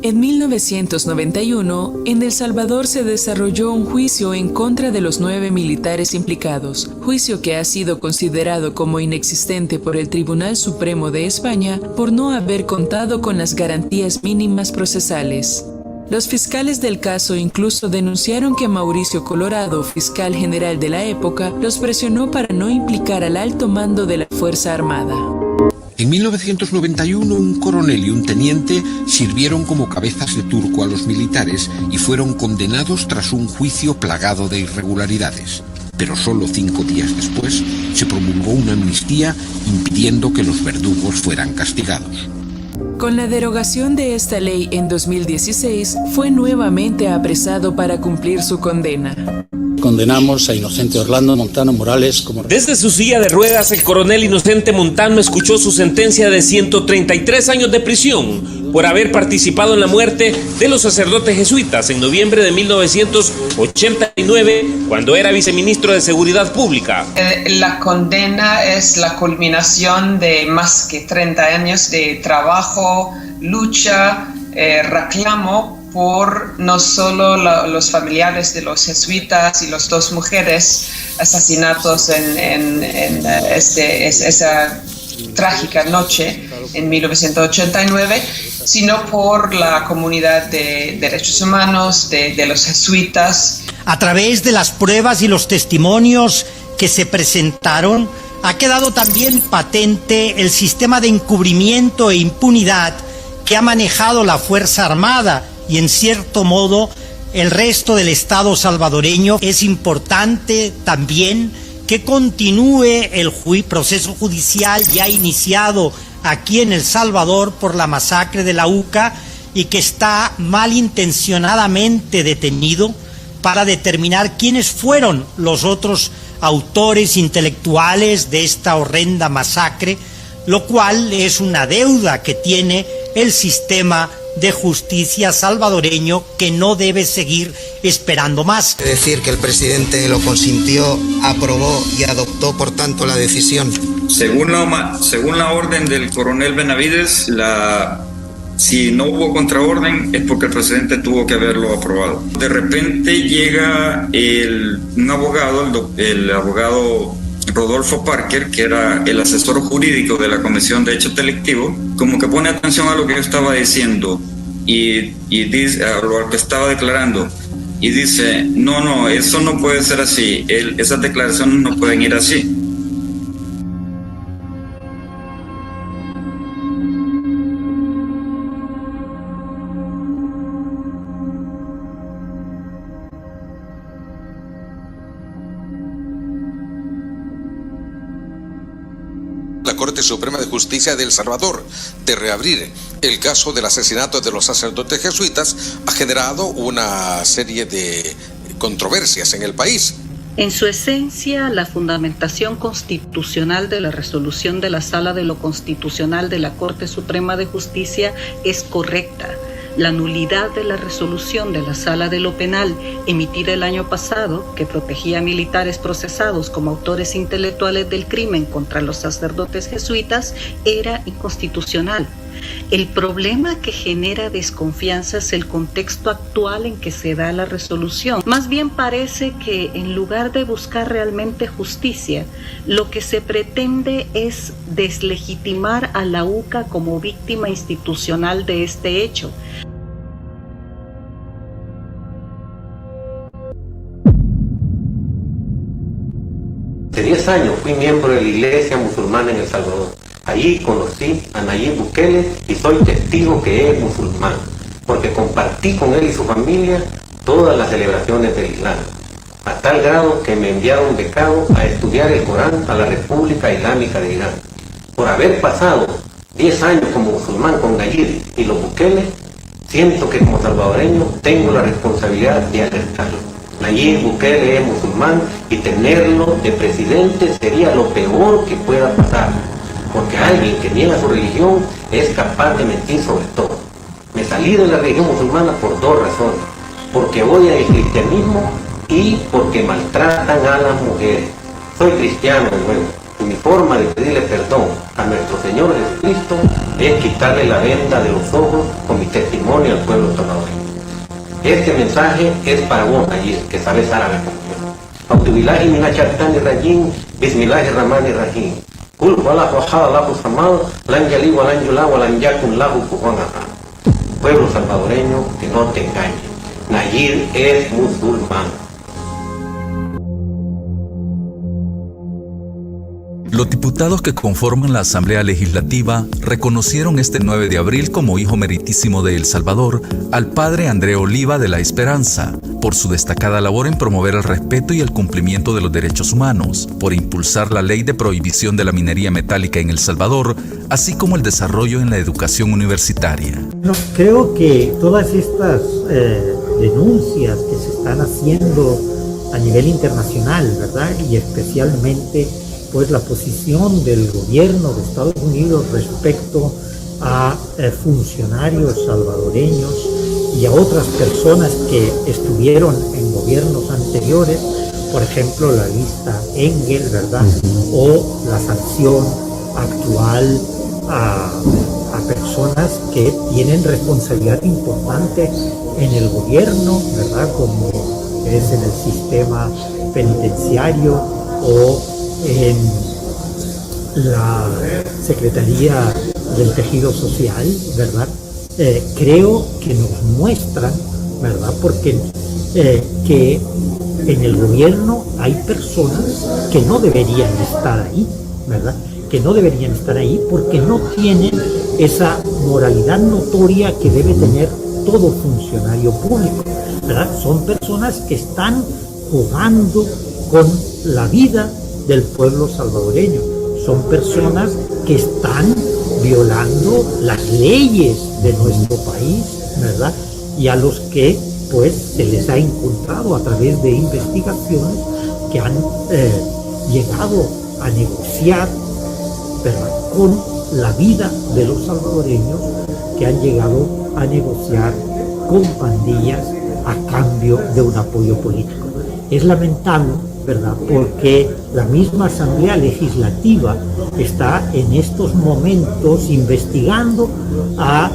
En 1991, en El Salvador se desarrolló un juicio en contra de los 9 militares implicados, juicio que ha sido considerado como inexistente por el Tribunal Supremo de España por no haber contado con las garantías mínimas procesales. Los fiscales del caso incluso denunciaron que Mauricio Colorado, fiscal general de la época, los presionó para no implicar al alto mando de la Fuerza Armada. En 1991, un coronel y un teniente sirvieron como cabezas de turco a los militares y fueron condenados tras un juicio plagado de irregularidades. Pero solo 5 días después se promulgó una amnistía impidiendo que los verdugos fueran castigados. Con la derogación de esta ley en 2016, fue nuevamente apresado para cumplir su condena. Condenamos a Inocente Orlando Montano Morales como... Desde su silla de ruedas, el coronel Inocente Montano escuchó su sentencia de 133 años de prisión por haber participado en la muerte de los sacerdotes jesuitas en noviembre de 1989, cuando era viceministro de Seguridad Pública. La condena es la culminación de más que 30 años de trabajo, lucha, reclamo por no solo los familiares de los jesuitas y las 2 mujeres asesinados en esa trágica noche en 1989, sino por la comunidad de derechos humanos, de los jesuitas. A través de las pruebas y los testimonios que se presentaron, ha quedado también patente el sistema de encubrimiento e impunidad que ha manejado la Fuerza Armada y, en cierto modo, el resto del Estado salvadoreño. Es importante también que continúe el proceso judicial ya iniciado aquí en El Salvador por la masacre de la UCA y que está malintencionadamente detenido para determinar quiénes fueron los otros autores intelectuales de esta horrenda masacre, lo cual es una deuda que tiene el sistema de justicia salvadoreño, que no debe seguir esperando más. Es decir, que el presidente lo consintió, aprobó y adoptó, por tanto, la decisión. Según la orden del coronel Benavides, si no hubo contraorden es porque el presidente tuvo que haberlo aprobado. De repente llega un abogado, el abogado Rodolfo Parker, que era el asesor jurídico de la Comisión de Hechos Delictivos, como que pone atención a lo que yo estaba diciendo y dice, a lo que estaba declarando, y dice, no, eso no puede ser así, esas declaraciones no pueden ir así. La Corte Suprema de Justicia de El Salvador de reabrir el caso del asesinato de los sacerdotes jesuitas ha generado una serie de controversias en el país. En su esencia, la fundamentación constitucional de la resolución de la Sala de lo Constitucional de la Corte Suprema de Justicia es correcta. La nulidad de la resolución de la Sala de lo Penal emitida el año pasado, que protegía a militares procesados como autores intelectuales del crimen contra los sacerdotes jesuitas, era inconstitucional. El problema que genera desconfianza es el contexto actual en que se da la resolución. Más bien parece que en lugar de buscar realmente justicia, lo que se pretende es deslegitimar a la UCA como víctima institucional de este hecho. Hace 10 años fui miembro de la Iglesia Musulmana en El Salvador. Allí conocí a Nayib Bukele y soy testigo que es musulmán, porque compartí con él y su familia todas las celebraciones del Islam, a tal grado que me enviaron becado a estudiar el Corán a la República Islámica de Irán. Por haber pasado 10 años como musulmán con Nayib y los Bukele, siento que como salvadoreño tengo la responsabilidad de alertarlo. Nayib Bukele es musulmán y tenerlo de presidente sería lo peor que pueda pasar, porque alguien que niega su religión es capaz de mentir sobre todo. Me salí de la religión musulmana por 2 razones, porque odian el cristianismo y porque maltratan a las mujeres. Soy cristiano de nuevo, y mi forma de pedirle perdón a nuestro Señor Jesucristo es quitarle la venda de los ojos con mi testimonio al pueblo salvadoreño. Este mensaje es para vos, Nayib, que sabes árabe como yo. Autubillahi minashaitani rajim, bismillahirrahmanirrahim. Kul huwallahu ahad, Allahu samad, lam yalid wa lam yulad wa lam yakun lahu kufuwan ahad. Pueblo salvadoreño, que no te engañes. Nayib es musulmán. Los diputados que conforman la Asamblea Legislativa reconocieron este 9 de abril como hijo meritísimo de El Salvador al padre André Oliva de la Esperanza, por su destacada labor en promover el respeto y el cumplimiento de los derechos humanos, por impulsar la ley de prohibición de la minería metálica en El Salvador, así como el desarrollo en la educación universitaria. No, creo que todas estas denuncias que se están haciendo a nivel internacional, ¿verdad? Y especialmente pues la posición del gobierno de Estados Unidos respecto a funcionarios salvadoreños y a otras personas que estuvieron en gobiernos anteriores, por ejemplo la lista Engel, ¿verdad? O la sanción actual a personas que tienen responsabilidad importante en el gobierno, ¿verdad? Como es en el sistema penitenciario o en la Secretaría del Tejido Social, ¿verdad? Creo que nos muestran, ¿verdad? Porque que en el gobierno hay personas que no deberían estar ahí, ¿verdad? Que no deberían estar ahí porque no tienen esa moralidad notoria que debe tener todo funcionario público, ¿verdad? Son personas que están jugando con la vida del pueblo salvadoreño. Son personas que están violando las leyes de nuestro país, ¿verdad? Y a los que pues se les ha encontrado a través de investigaciones que han llegado a negociar, ¿verdad?, con la vida de los salvadoreños, que han llegado a negociar con pandillas a cambio de un apoyo político. Es lamentable, ¿verdad?, porque la misma Asamblea Legislativa está en estos momentos investigando a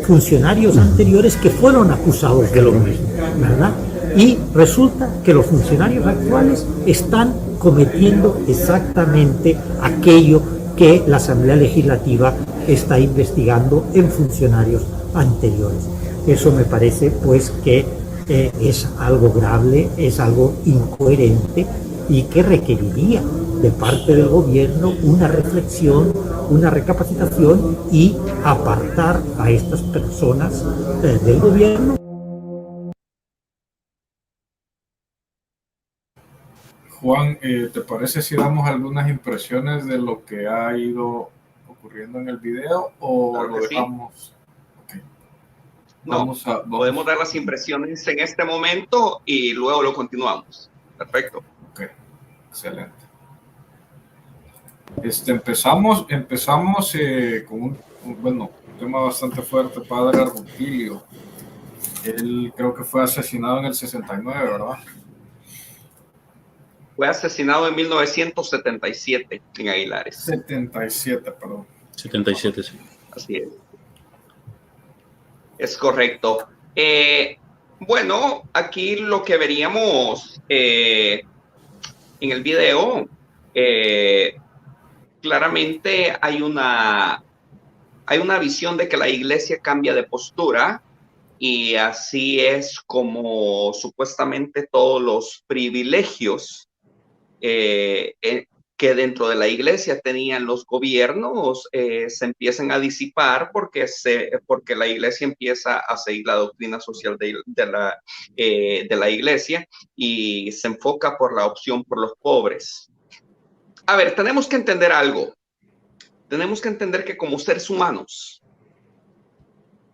funcionarios anteriores que fueron acusados de lo mismo, ¿verdad? Y resulta que los funcionarios actuales están cometiendo exactamente aquello que la Asamblea Legislativa está investigando en funcionarios anteriores. Eso me parece pues que es algo grave, es algo incoherente y que requeriría de parte del gobierno una reflexión, una recapacitación y apartar a estas personas del gobierno. Juan, ¿te parece si damos algunas impresiones de lo que ha ido ocurriendo en el video o claro lo dejamos? Sí. Okay. No, podemos dar las impresiones en este momento y luego lo continuamos. Perfecto. Ok, excelente. Empezamos con bueno, tema bastante fuerte, padre Rutilio. Él creo que fue asesinado en el 69, ¿verdad? Fue asesinado en 1977 en Aguilares. 77, perdón. 77, sí. Así es. Es correcto. Bueno, aquí lo que veríamos en el video, claramente hay una visión de que la iglesia cambia de postura, y así es como supuestamente todos los privilegios que dentro de la iglesia tenían los gobiernos se empiezan a disipar porque la iglesia empieza a seguir la doctrina social de la iglesia y se enfoca por la opción por los pobres. A ver, tenemos que entender algo. Tenemos que entender que como seres humanos,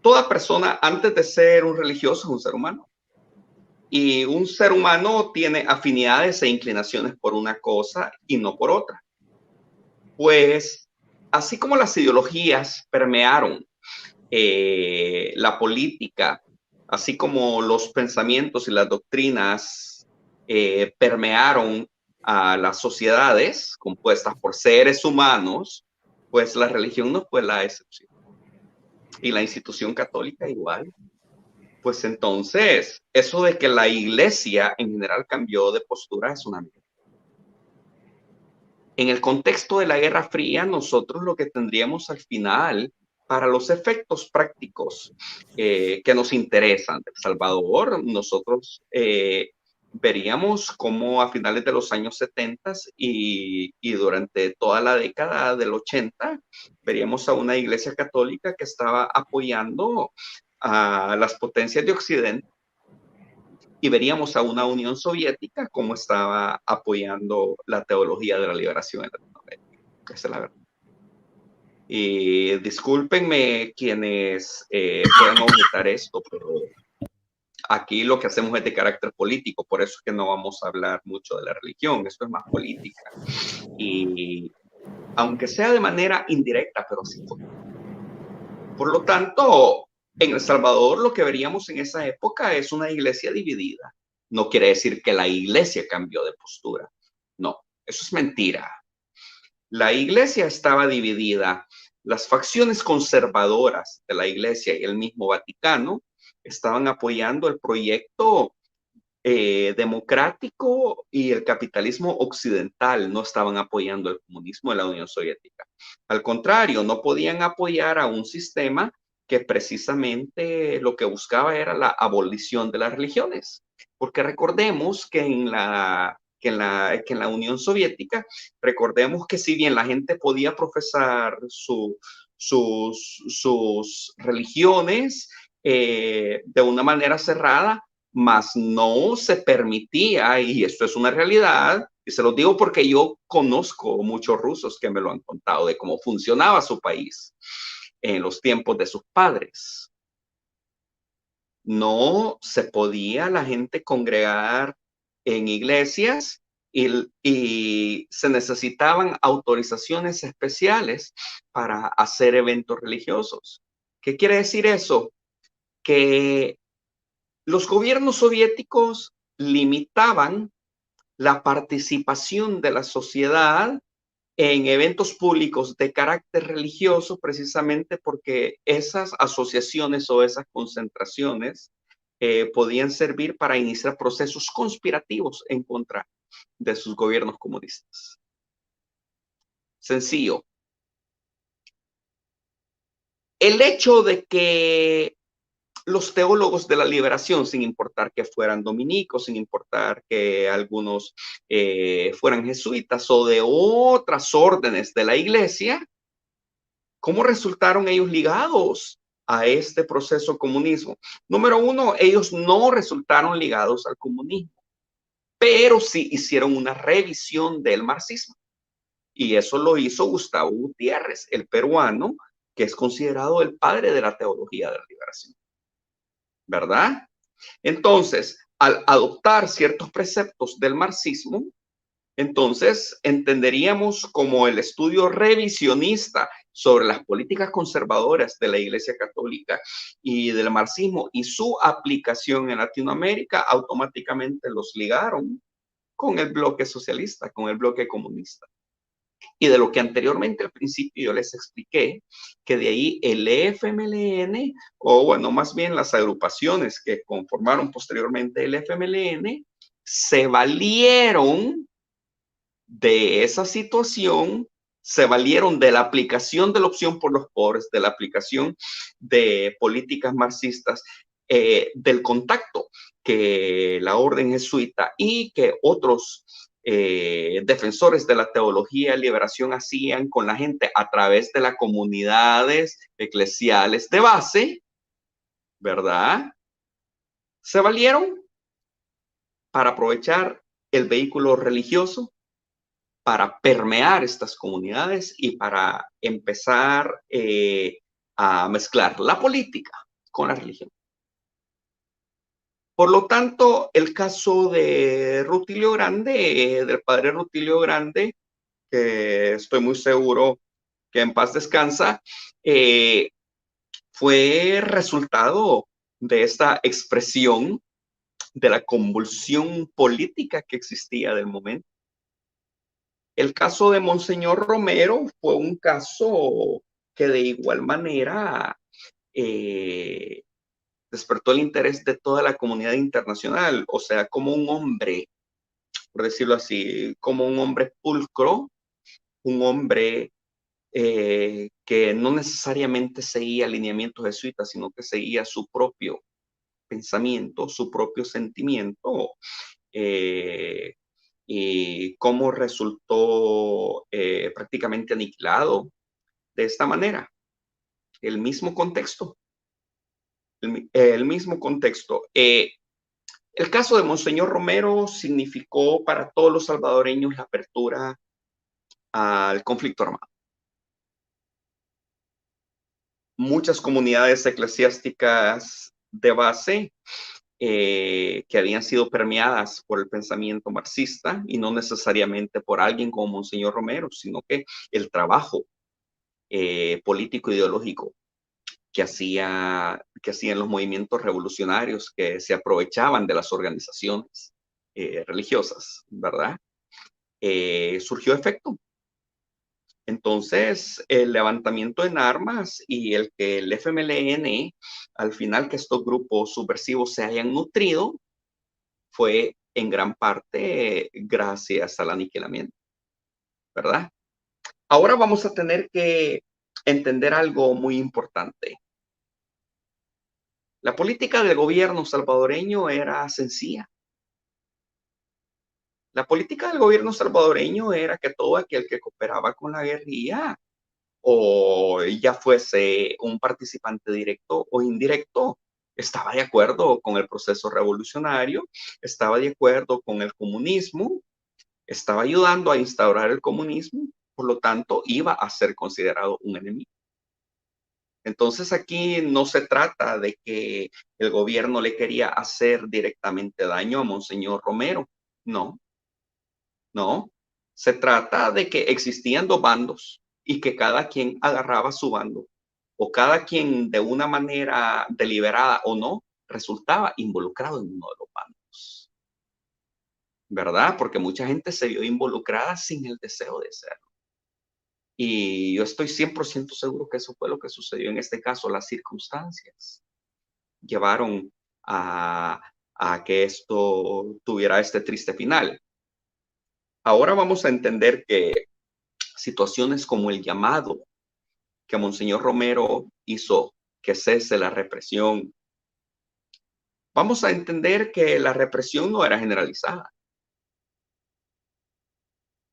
toda persona antes de ser un religioso es un ser humano. Y un ser humano tiene afinidades e inclinaciones por una cosa y no por otra. Pues, así como las ideologías permearon la política, así como los pensamientos y las doctrinas permearon a las sociedades compuestas por seres humanos, pues la religión no fue la excepción. Y la institución católica igual. Pues entonces, eso de que la iglesia en general cambió de postura es una mentira. En el contexto de la Guerra Fría, nosotros lo que tendríamos al final, para los efectos prácticos que nos interesan de El Salvador, nosotros veríamos cómo a finales de los años 70 y durante toda la década del 80, veríamos a una iglesia católica que estaba apoyando a las potencias de Occidente, y veríamos a una Unión Soviética como estaba apoyando la teología de la liberación en Latinoamérica. Esa es la verdad. Y discúlpenme quienes puedan objetar esto, pero aquí lo que hacemos es de carácter político, por eso es que no vamos a hablar mucho de la religión, esto es más política. Y aunque sea de manera indirecta, pero sí. Por lo tanto, en El Salvador lo que veríamos en esa época es una iglesia dividida. No quiere decir que la iglesia cambió de postura. No, eso es mentira. La iglesia estaba dividida. Las facciones conservadoras de la iglesia y el mismo Vaticano estaban apoyando el proyecto democrático y el capitalismo occidental, no estaban apoyando el comunismo de la Unión Soviética. Al contrario, no podían apoyar a un sistema que precisamente lo que buscaba era la abolición de las religiones. Porque recordemos que en la Unión Soviética, recordemos que si bien la gente podía profesar sus religiones de una manera cerrada, mas no se permitía, y esto es una realidad, y se lo digo porque yo conozco muchos rusos que me lo han contado de cómo funcionaba su país en los tiempos de sus padres. No se podía la gente congregar en iglesias y se necesitaban autorizaciones especiales para hacer eventos religiosos. ¿Qué quiere decir eso? Que los gobiernos soviéticos limitaban la participación de la sociedad en eventos públicos de carácter religioso precisamente porque esas asociaciones o esas concentraciones podían servir para iniciar procesos conspirativos en contra de sus gobiernos comunistas. Sencillo. El hecho de que los teólogos de la liberación, sin importar que fueran dominicos, sin importar que algunos fueran jesuitas o de otras órdenes de la iglesia, ¿cómo resultaron ellos ligados a este proceso comunismo? Número uno, ellos no resultaron ligados al comunismo, pero sí hicieron una revisión del marxismo. Y eso lo hizo Gustavo Gutiérrez, el peruano, que es considerado el padre de la teología de la liberación. ¿Verdad? Entonces, al adoptar ciertos preceptos del marxismo, entonces entenderíamos como el estudio revisionista sobre las políticas conservadoras de la Iglesia Católica y del marxismo y su aplicación en Latinoamérica, automáticamente los ligaron con el bloque socialista, con el bloque comunista. Y de lo que anteriormente al principio yo les expliqué, que de ahí el FMLN, o bueno, más bien las agrupaciones que conformaron posteriormente el FMLN, se valieron de esa situación, se valieron de la aplicación de la opción por los pobres, de la aplicación de políticas marxistas, del contacto que la orden jesuita y que otros defensores de la teología de liberación hacían con la gente a través de las comunidades eclesiales de base, ¿verdad? Se valieron para aprovechar el vehículo religioso, para permear estas comunidades y para empezar a mezclar la política con la religión. Por lo tanto, el caso de Rutilio Grande, del padre Rutilio Grande, que estoy muy seguro que en paz descansa, fue resultado de esta expresión de la convulsión política que existía del momento. El caso de Monseñor Romero fue un caso que de igual manera despertó el interés de toda la comunidad internacional, o sea, como un hombre, por decirlo así, como un hombre pulcro, un hombre que no necesariamente seguía alineamientos jesuitas, sino que seguía su propio pensamiento, su propio sentimiento, y cómo resultó prácticamente aniquilado de esta manera. El mismo contexto. El mismo contexto. El caso de Monseñor Romero significó para todos los salvadoreños la apertura al conflicto armado. Muchas comunidades eclesiásticas de base que habían sido permeadas por el pensamiento marxista y no necesariamente por alguien como Monseñor Romero, sino que el trabajo político ideológico que hacían los movimientos revolucionarios que se aprovechaban de las organizaciones religiosas, ¿verdad? Surgió efecto. Entonces, el levantamiento en armas y el que el FMLN, al final que estos grupos subversivos se hayan nutrido, fue en gran parte gracias al aniquilamiento, ¿verdad? Ahora vamos a tener que entender algo muy importante. La política del gobierno salvadoreño era sencilla. La política del gobierno salvadoreño era que todo aquel que cooperaba con la guerrilla, o ya fuese un participante directo o indirecto, estaba de acuerdo con el proceso revolucionario, estaba de acuerdo con el comunismo, estaba ayudando a instaurar el comunismo, por lo tanto iba a ser considerado un enemigo. Entonces aquí no se trata de que el gobierno le quería hacer directamente daño a Monseñor Romero, no. No, se trata de que existían dos bandos y que cada quien agarraba su bando o cada quien de una manera deliberada o no resultaba involucrado en uno de los bandos. ¿Verdad? Porque mucha gente se vio involucrada sin el deseo de serlo. Y yo estoy 100% seguro que eso fue lo que sucedió en este caso. Las circunstancias llevaron a que esto tuviera este triste final. Ahora vamos a entender que situaciones como el llamado que Monseñor Romero hizo que cese la represión, vamos a entender que la represión no era generalizada.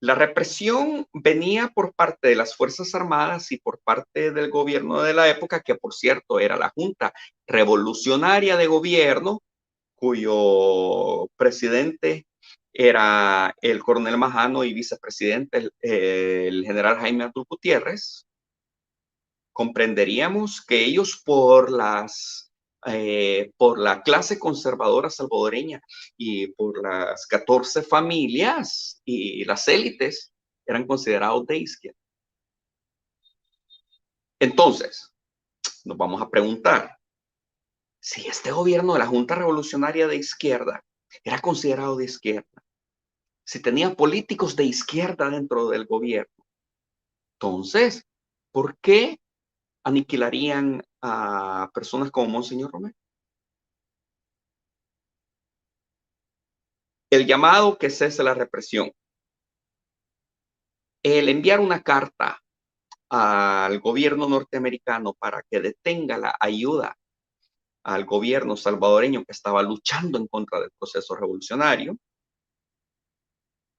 La represión venía por parte de las Fuerzas Armadas y por parte del gobierno de la época, que por cierto era la Junta Revolucionaria de Gobierno, cuyo presidente era el coronel Majano y vicepresidente el general Jaime Abdul Gutiérrez. Comprenderíamos que ellos por la clase conservadora salvadoreña y por las 14 familias y las élites eran considerados de izquierda. Entonces, nos vamos a preguntar, si este gobierno de la Junta Revolucionaria de Izquierda era considerado de izquierda, si tenía políticos de izquierda dentro del gobierno, entonces, ¿por qué aniquilarían a personas como Monseñor Romero? El llamado que cese la represión, el enviar una carta al gobierno norteamericano para que detenga la ayuda al gobierno salvadoreño que estaba luchando en contra del proceso revolucionario,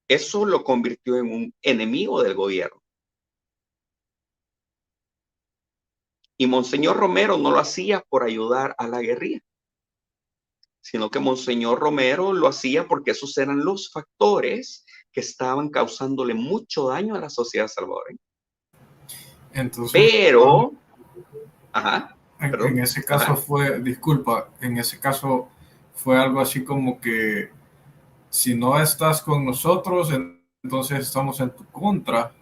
eso lo convirtió en un enemigo del gobierno. Y Monseñor Romero no lo hacía por ayudar a la guerrilla, sino que Monseñor Romero lo hacía porque esos eran los factores que estaban causándole mucho daño a la sociedad salvadoreña. Entonces, pero, en ese caso fue, disculpa, en ese caso fue algo así como que si no estás con nosotros, entonces estamos en tu contra.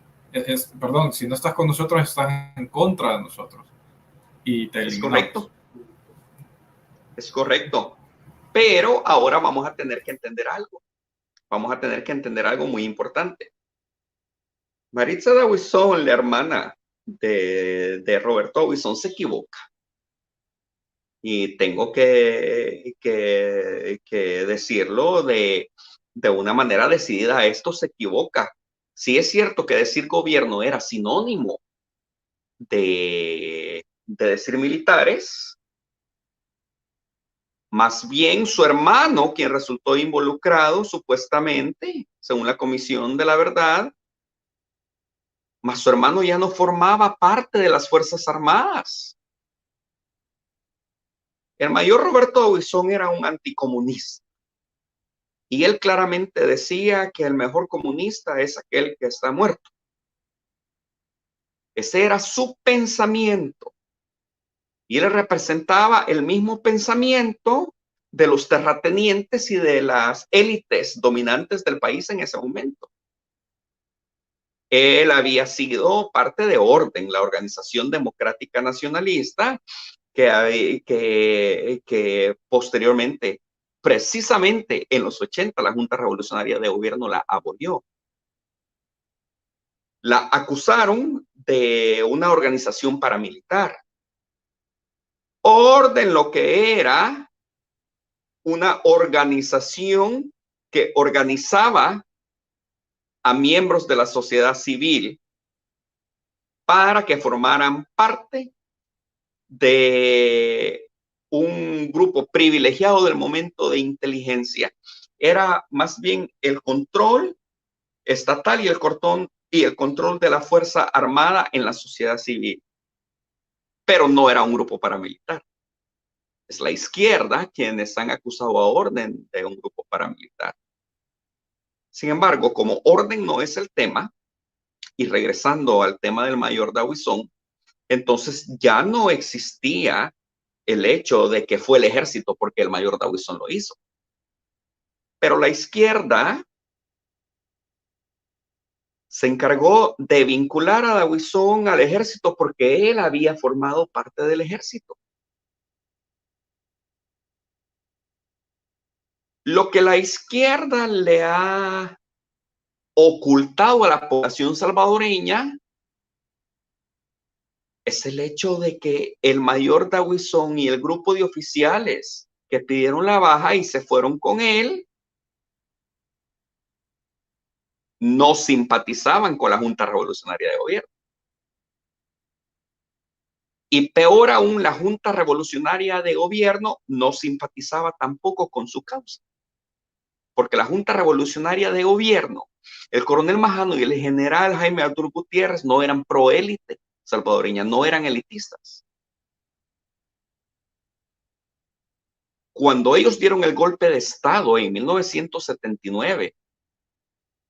Perdón, si no estás con nosotros, estás en contra de nosotros. Y te eliminamos. Es correcto. Es correcto. Pero ahora vamos a tener que entender algo. Vamos a tener que entender algo muy importante. Maritza Dawison, la hermana de Roberto Dawison, se equivoca. Y tengo que decirlo de una manera decidida. Esto se equivoca. Sí es cierto que decir gobierno era sinónimo de decir militares. Más bien su hermano, quien resultó involucrado supuestamente, según la Comisión de la Verdad, más su hermano ya no formaba parte de las Fuerzas Armadas. El mayor Roberto Dawison era un anticomunista. Y él claramente decía que el mejor comunista es aquel que está muerto. Ese era su pensamiento. Y él representaba el mismo pensamiento de los terratenientes y de las élites dominantes del país en ese momento. Él había sido parte de Orden, la Organización Democrática Nacionalista, que posteriormente, precisamente en los 80, la Junta Revolucionaria de Gobierno la abolió. La acusaron de una organización paramilitar. Orden lo que era una organización que organizaba a miembros de la sociedad civil para que formaran parte de un grupo privilegiado del momento de inteligencia. Era más bien el control estatal y el control de la Fuerza Armada en la sociedad civil. Pero no era un grupo paramilitar. Es la izquierda quienes han acusado a Orden de un grupo paramilitar. Sin embargo, como Orden no es el tema, y regresando al tema del mayor Dawison, entonces ya no existía el hecho de que fue el ejército porque el mayor Dawison lo hizo. Pero la izquierda se encargó de vincular a Dawison al ejército porque él había formado parte del ejército. Lo que la izquierda le ha ocultado a la población salvadoreña es el hecho de que el mayor Dawison y el grupo de oficiales que pidieron la baja y se fueron con él no simpatizaban con la Junta Revolucionaria de Gobierno. Y peor aún, la Junta Revolucionaria de Gobierno no simpatizaba tampoco con su causa. Porque la Junta Revolucionaria de Gobierno, el coronel Majano y el general Jaime Arturo Gutiérrez no eran proélite salvadoreña, no eran elitistas. Cuando ellos dieron el golpe de Estado en 1979,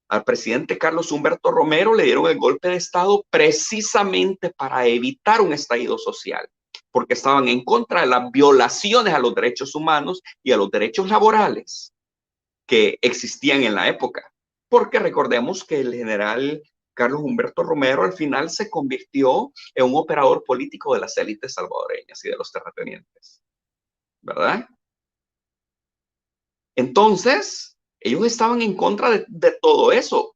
al presidente Carlos Humberto Romero le dieron el golpe de Estado precisamente para evitar un estallido social, porque estaban en contra de las violaciones a los derechos humanos y a los derechos laborales que existían en la época. Porque recordemos que el general Carlos Humberto Romero al final se convirtió en un operador político de las élites salvadoreñas y de los terratenientes, ¿verdad? Entonces, ellos estaban en contra de todo eso,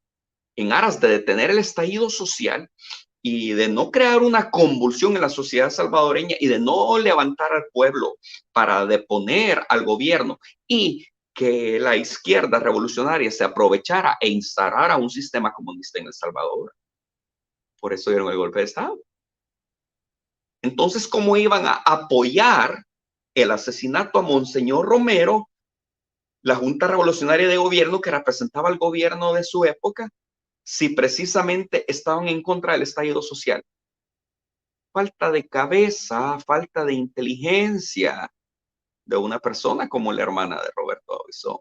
en aras de detener el estallido social y de no crear una convulsión en la sociedad salvadoreña y de no levantar al pueblo para deponer al gobierno y que la izquierda revolucionaria se aprovechara e instalara un sistema comunista en El Salvador. Por eso dieron el golpe de Estado. Entonces, ¿cómo iban a apoyar el asesinato a Monseñor Romero, la Junta Revolucionaria de Gobierno que representaba al gobierno de su época, si precisamente estaban en contra del estallido social? Falta de cabeza, falta de inteligencia de una persona como la hermana de Roberto Davison.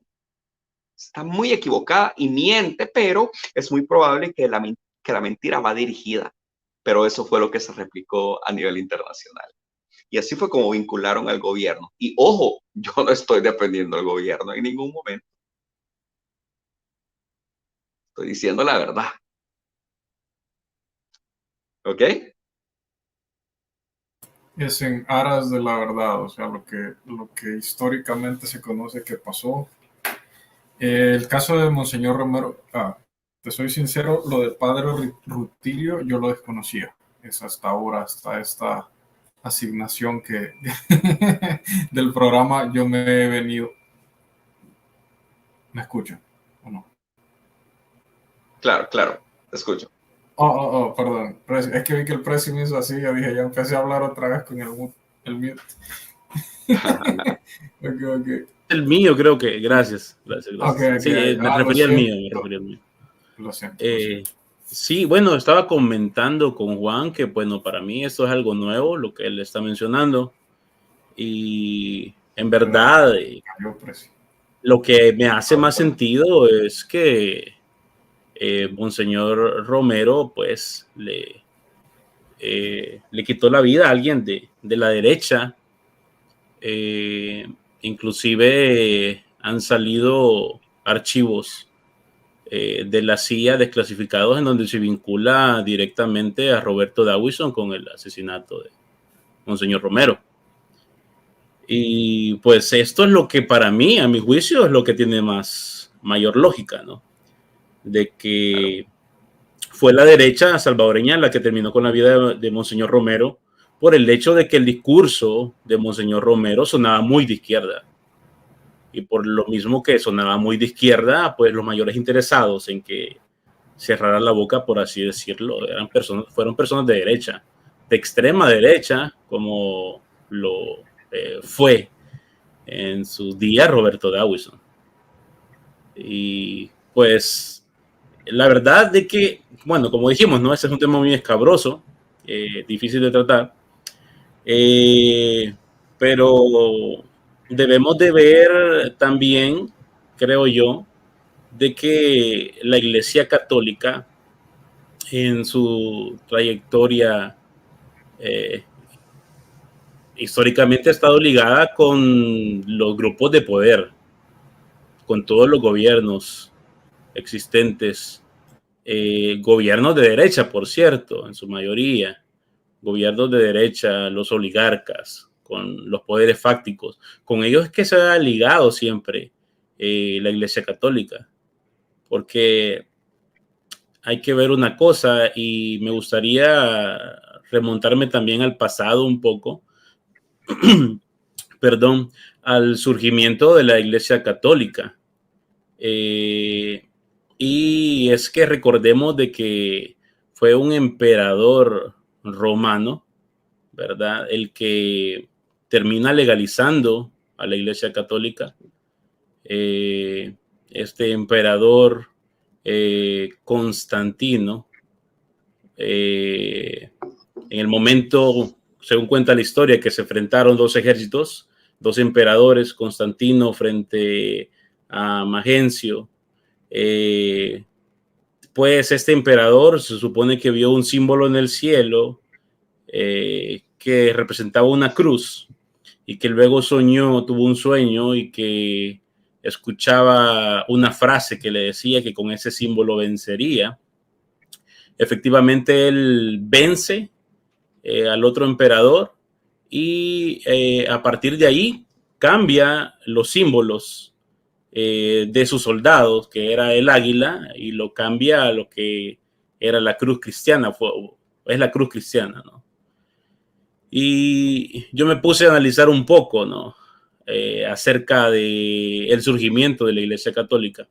Está muy equivocada y miente, pero es muy probable que la mentira va dirigida. Pero eso fue lo que se replicó a nivel internacional. Y así fue como vincularon al gobierno. Y ojo, yo no estoy defendiendo al gobierno en ningún momento. Estoy diciendo la verdad. ¿Ok? Es en aras de la verdad, o sea, lo que históricamente se conoce que pasó. El caso de Monseñor Romero, te soy sincero, lo del padre Rutilio yo lo desconocía. Es hasta ahora, hasta esta asignación que del programa yo me he venido. ¿Me escuchan o no? Claro, te escucho. Perdón. Es que vi que el Prezi me hizo así, yo dije, ya empecé a hablar otra vez con el mute. Okay. El mío creo que, gracias. Okay. Sí, me refería al mío. Lo siento. Sí, bueno, estaba comentando con Juan que, bueno, para mí esto es algo nuevo, lo que él está mencionando. Y en verdad, lo que me hace más sentido es que Monseñor Romero, pues, le quitó la vida a alguien de la derecha. Inclusive han salido archivos de la CIA desclasificados en donde se vincula directamente a Roberto Davison con el asesinato de Monseñor Romero. Y pues esto es lo que para mí, a mi juicio, es lo que tiene mayor lógica, ¿no? De que fue la derecha salvadoreña la que terminó con la vida de Monseñor Romero por el hecho de que el discurso de Monseñor Romero sonaba muy de izquierda. Y por lo mismo que sonaba muy de izquierda, pues los mayores interesados en que cerrara la boca, por así decirlo, fueron personas de derecha, de extrema derecha, como lo fue en sus días Roberto Davison. Y pues la verdad de que, bueno, como dijimos, ¿no? Ese es un tema muy escabroso, difícil de tratar, pero debemos de ver también, creo yo, de que la Iglesia Católica en su trayectoria históricamente ha estado ligada con los grupos de poder, con todos los gobiernos existentes, gobiernos de derecha, por cierto, en su mayoría, gobiernos de derecha, los oligarcas, con los poderes fácticos, con ellos es que se ha ligado siempre la Iglesia Católica, porque hay que ver una cosa, y me gustaría remontarme también al pasado un poco, perdón, al surgimiento de la Iglesia Católica. Y es que recordemos de que fue un emperador romano, ¿verdad?, el que termina legalizando a la Iglesia Católica. Este emperador Constantino, en el momento, según cuenta la historia, que se enfrentaron dos ejércitos, dos emperadores, Constantino frente a Magencio, pues este emperador se supone que vio un símbolo en el cielo que representaba una cruz, y que luego tuvo un sueño y que escuchaba una frase que le decía que con ese símbolo vencería. efectivamente él vence al otro emperador y a partir de ahí cambia los símbolos de sus soldados, que era el águila, y lo cambia a lo que era la cruz cristiana, es la cruz cristiana, ¿no? Y yo me puse a analizar un poco, ¿no? Acerca de el surgimiento de la Iglesia Católica.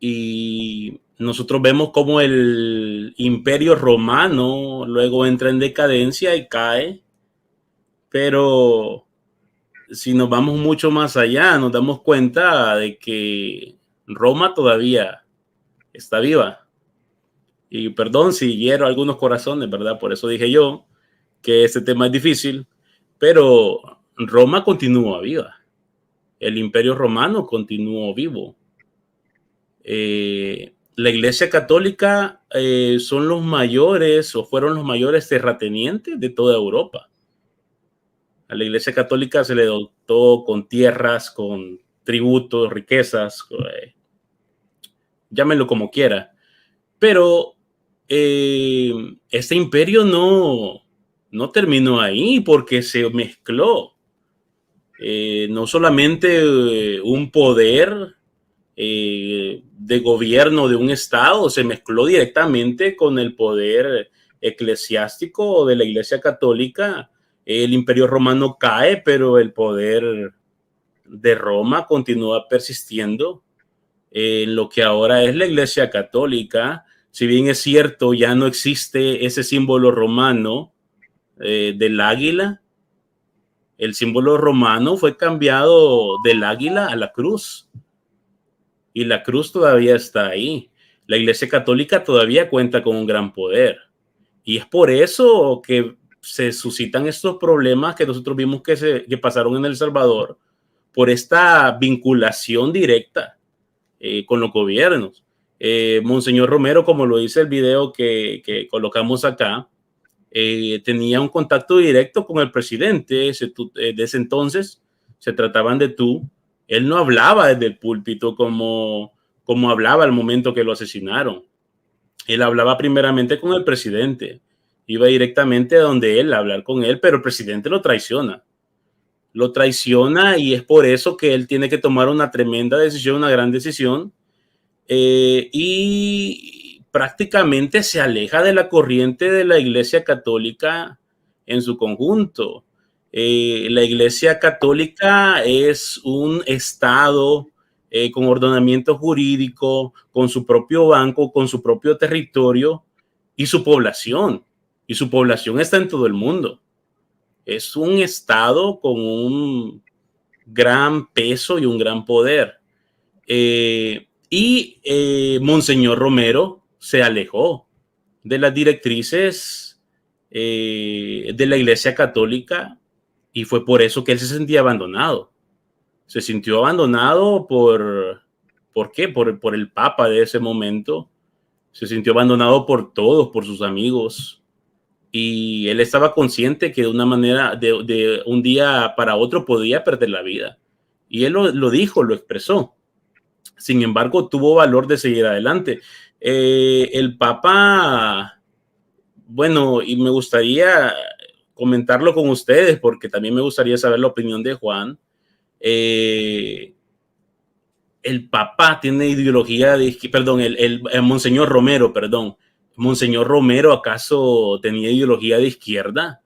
Y nosotros vemos cómo el Imperio Romano luego entra en decadencia y cae, pero si nos vamos mucho más allá, nos damos cuenta de que Roma todavía está viva. Y perdón si hiero algunos corazones, ¿verdad? Por eso dije yo que este tema es difícil, pero Roma continúa viva. El Imperio Romano continuó vivo. La Iglesia Católica son los mayores o fueron los mayores terratenientes de toda Europa. A la Iglesia Católica se le dotó con tierras, con tributos, riquezas, llámenlo como quiera. Pero este imperio no terminó ahí porque se mezcló. No solamente un poder de gobierno de un estado, se mezcló directamente con el poder eclesiástico de la Iglesia Católica. El Imperio Romano cae, pero el poder de Roma continúa persistiendo en lo que ahora es la Iglesia Católica. Si bien es cierto, ya no existe ese símbolo romano del águila. El símbolo romano fue cambiado del águila a la cruz. Y la cruz todavía está ahí. La Iglesia Católica todavía cuenta con un gran poder. Y es por eso que se suscitan estos problemas que nosotros vimos que pasaron en El Salvador, por esta vinculación directa con los gobiernos. Monseñor Romero, como lo dice el video que colocamos acá, tenía un contacto directo con el presidente de ese entonces. Se trataban de tú. Él no hablaba desde el púlpito como hablaba al momento que lo asesinaron. Él hablaba primeramente con el presidente. Iba directamente a donde él a hablar con él, pero el presidente lo traiciona. Lo traiciona y es por eso que él tiene que tomar una tremenda decisión, una gran decisión. Y prácticamente se aleja de la corriente de la Iglesia Católica en su conjunto. La Iglesia Católica es un estado con ordenamiento jurídico, con su propio banco, con su propio territorio y su población. Y su población está en todo el mundo. Es un estado con un gran peso y un gran poder. Monseñor Romero se alejó de las directrices de la Iglesia Católica y fue por eso que él se sentía abandonado. Se sintió abandonado ¿por qué? Por el Papa de ese momento. Se sintió abandonado por todos, por sus amigos. Y él estaba consciente que de una manera, de un día para otro podía perder la vida. Y él lo dijo, lo expresó. Sin embargo, tuvo valor de seguir adelante. El Papa, bueno, y me gustaría comentarlo con ustedes porque también me gustaría saber la opinión de Juan. El Papa tiene ideología de, perdón, el Monseñor Romero, perdón. Monseñor Romero, ¿acaso tenía ideología de izquierda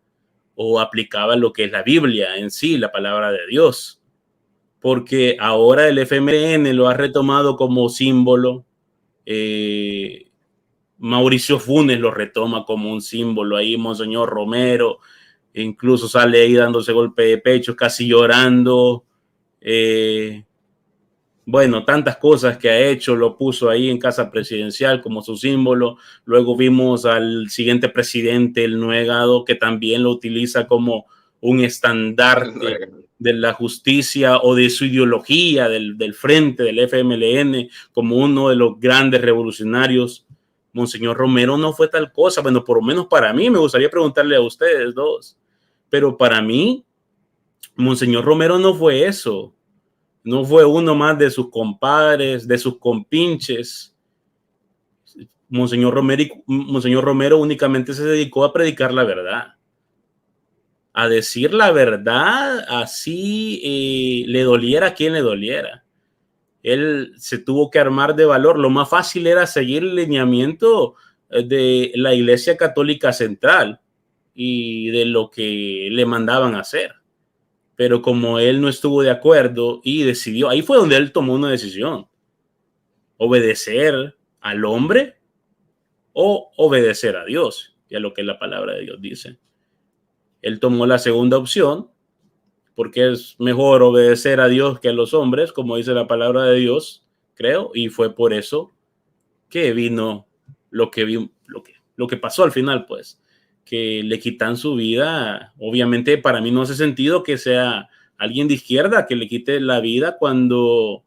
o aplicaba lo que es la Biblia en sí, la palabra de Dios? Porque ahora el FMLN lo ha retomado como símbolo. Mauricio Funes lo retoma como un símbolo ahí, Monseñor Romero, incluso sale ahí dándose golpe de pecho, casi llorando. Bueno, tantas cosas que ha hecho, lo puso ahí en Casa Presidencial como su símbolo. Luego vimos al siguiente presidente, el Nuegado, que también lo utiliza como un estandarte de la justicia o de su ideología del frente del FMLN, como uno de los grandes revolucionarios. Monseñor Romero no fue tal cosa. Bueno, por lo menos para mí, me gustaría preguntarle a ustedes dos, pero para mí, Monseñor Romero no fue eso. No fue uno más de sus compadres, de sus compinches. Monseñor Romero únicamente se dedicó a predicar la verdad, a decir la verdad, así le doliera a quien le doliera. Él se tuvo que armar de valor. Lo más fácil era seguir el lineamiento de la Iglesia Católica Central y de lo que le mandaban hacer. Pero como él no estuvo de acuerdo y decidió, ahí fue donde él tomó una decisión: obedecer al hombre o obedecer a Dios, y a lo que la palabra de Dios dice. Él tomó la segunda opción, porque es mejor obedecer a Dios que a los hombres, como dice la palabra de Dios, creo, y fue por eso que vino lo que pasó al final, pues, que le quitan su vida. Obviamente para mí no hace sentido que sea alguien de izquierda que le quite la vida cuando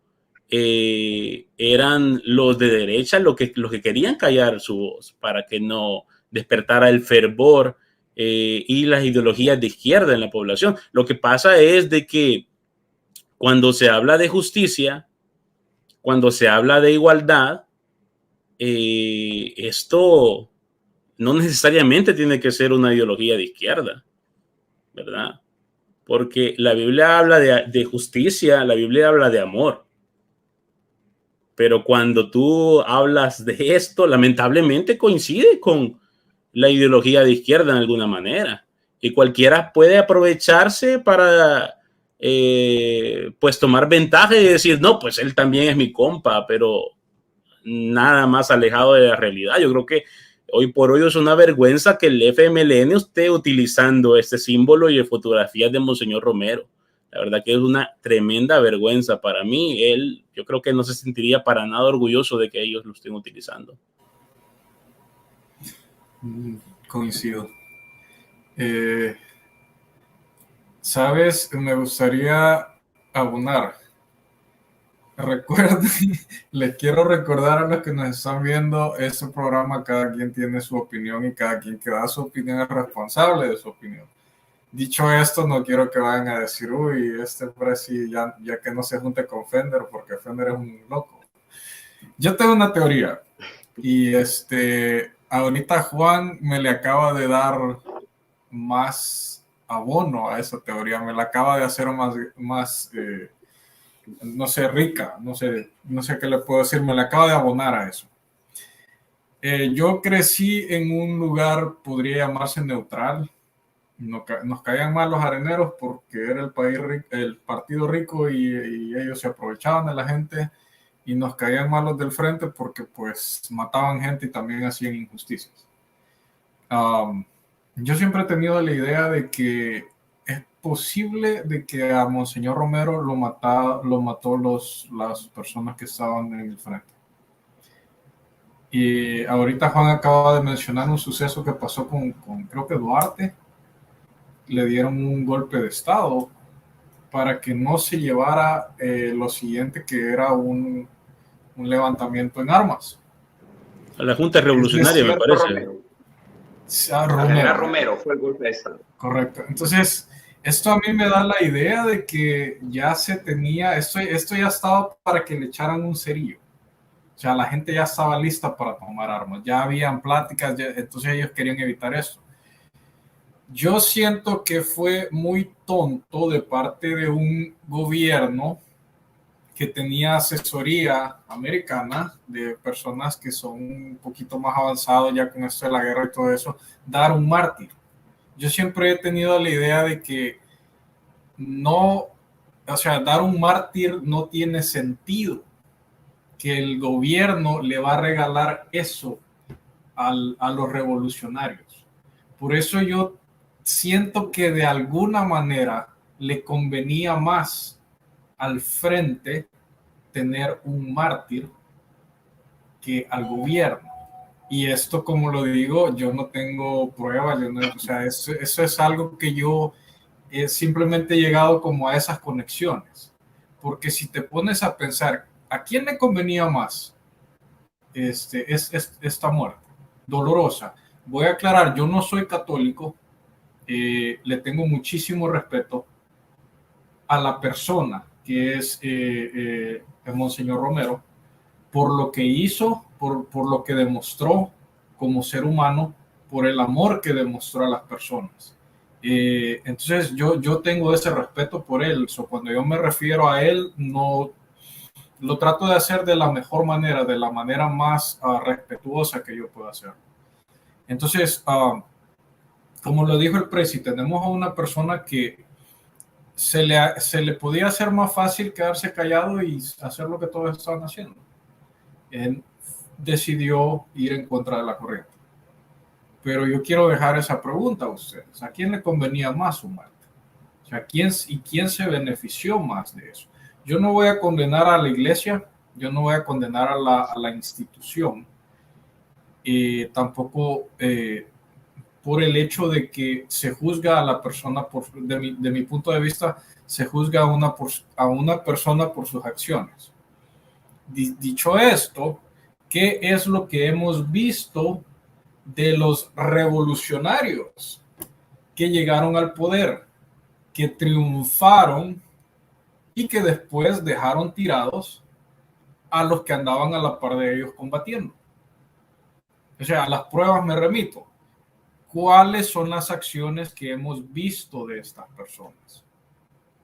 eran los de derecha los que querían callar su voz para que no despertara el fervor y las ideologías de izquierda en la población. Lo que pasa es de que cuando se habla de justicia, cuando se habla de igualdad, esto no necesariamente tiene que ser una ideología de izquierda, ¿verdad? Porque la Biblia habla de justicia, la Biblia habla de amor. Pero cuando tú hablas de esto, lamentablemente coincide con la ideología de izquierda en alguna manera. Y cualquiera puede aprovecharse para pues tomar ventaja y decir, no, pues él también es mi compa, pero nada más alejado de la realidad. Yo creo que hoy por hoy es una vergüenza que el FMLN esté utilizando este símbolo y fotografías de Monseñor Romero. La verdad que es una tremenda vergüenza para mí. Yo creo que no se sentiría para nada orgulloso de que ellos lo estén utilizando. Coincido. ¿Sabes? Me gustaría abonar. Recuerden, les quiero recordar a los que nos están viendo, este programa cada quien tiene su opinión y cada quien que da su opinión es responsable de su opinión. Dicho esto, no quiero que vayan a decir, uy, este presi ya que no se junte con Fender porque Fender es un loco. Yo tengo una teoría y ahorita Juan me le acaba de dar más abono a esa teoría, me la acaba de hacer más no sé, rica, no sé qué le puedo decir, me la acaba de abonar a eso. Yo crecí en un lugar, podría llamarse neutral. Nos caían mal los areneros porque era el partido rico y ellos se aprovechaban de la gente, y nos caían mal los del frente porque pues mataban gente y también hacían injusticias. Yo siempre he tenido la idea de que es posible de que a Monseñor Romero lo mató las personas que estaban en el frente. Y ahorita Juan acaba de mencionar un suceso que pasó con creo que Duarte. Le dieron un golpe de estado para que no se llevara lo siguiente, que era un levantamiento en armas. A la Junta Revolucionaria, me parece. Romero fue el golpe de estado. Correcto. Entonces, esto a mí me da la idea de que ya se tenía, esto ya estaba para que le echaran un cerillo. O sea, la gente ya estaba lista para tomar armas. Ya habían pláticas, entonces ellos querían evitar esto. Yo siento que fue muy tonto de parte de un gobierno que tenía asesoría americana de personas que son un poquito más avanzados ya con esto de la guerra y todo eso, dar un mártir. Yo siempre he tenido la idea de que dar un mártir no tiene sentido, que el gobierno le va a regalar eso a los revolucionarios. Por eso yo siento que de alguna manera le convenía más al frente tener un mártir que al gobierno. Y esto, como lo digo, yo no tengo pruebas, eso es algo que yo he simplemente llegado como a esas conexiones. Porque si te pones a pensar, ¿a quién le convenía más esta muerte dolorosa? Voy a aclarar, yo no soy católico, le tengo muchísimo respeto a la persona que es el Monseñor Romero por lo que hizo por lo que demostró como ser humano, por el amor que demostró a las personas. Entonces yo tengo ese respeto por él. Cuando yo me refiero a él, no lo trato de hacer de la mejor manera, de la manera más respetuosa que yo pueda hacer. Entonces, como lo dijo el presidente, tenemos a una persona que se le podía hacer más fácil quedarse callado y hacer lo que todos estaban haciendo. Él decidió ir en contra de la corriente. Pero yo quiero dejar esa pregunta a ustedes. ¿A quién le convenía más su muerte? O sea, ¿quién se benefició más de eso? Yo no voy a condenar a la iglesia, yo no voy a condenar a la institución, tampoco por el hecho de que se juzga a la persona, de mi punto de vista, se juzga a una persona por sus acciones. Dicho esto, ¿qué es lo que hemos visto de los revolucionarios que llegaron al poder, que triunfaron y que después dejaron tirados a los que andaban a la par de ellos combatiendo? O sea, a las pruebas me remito. ¿Cuáles son las acciones que hemos visto de estas personas?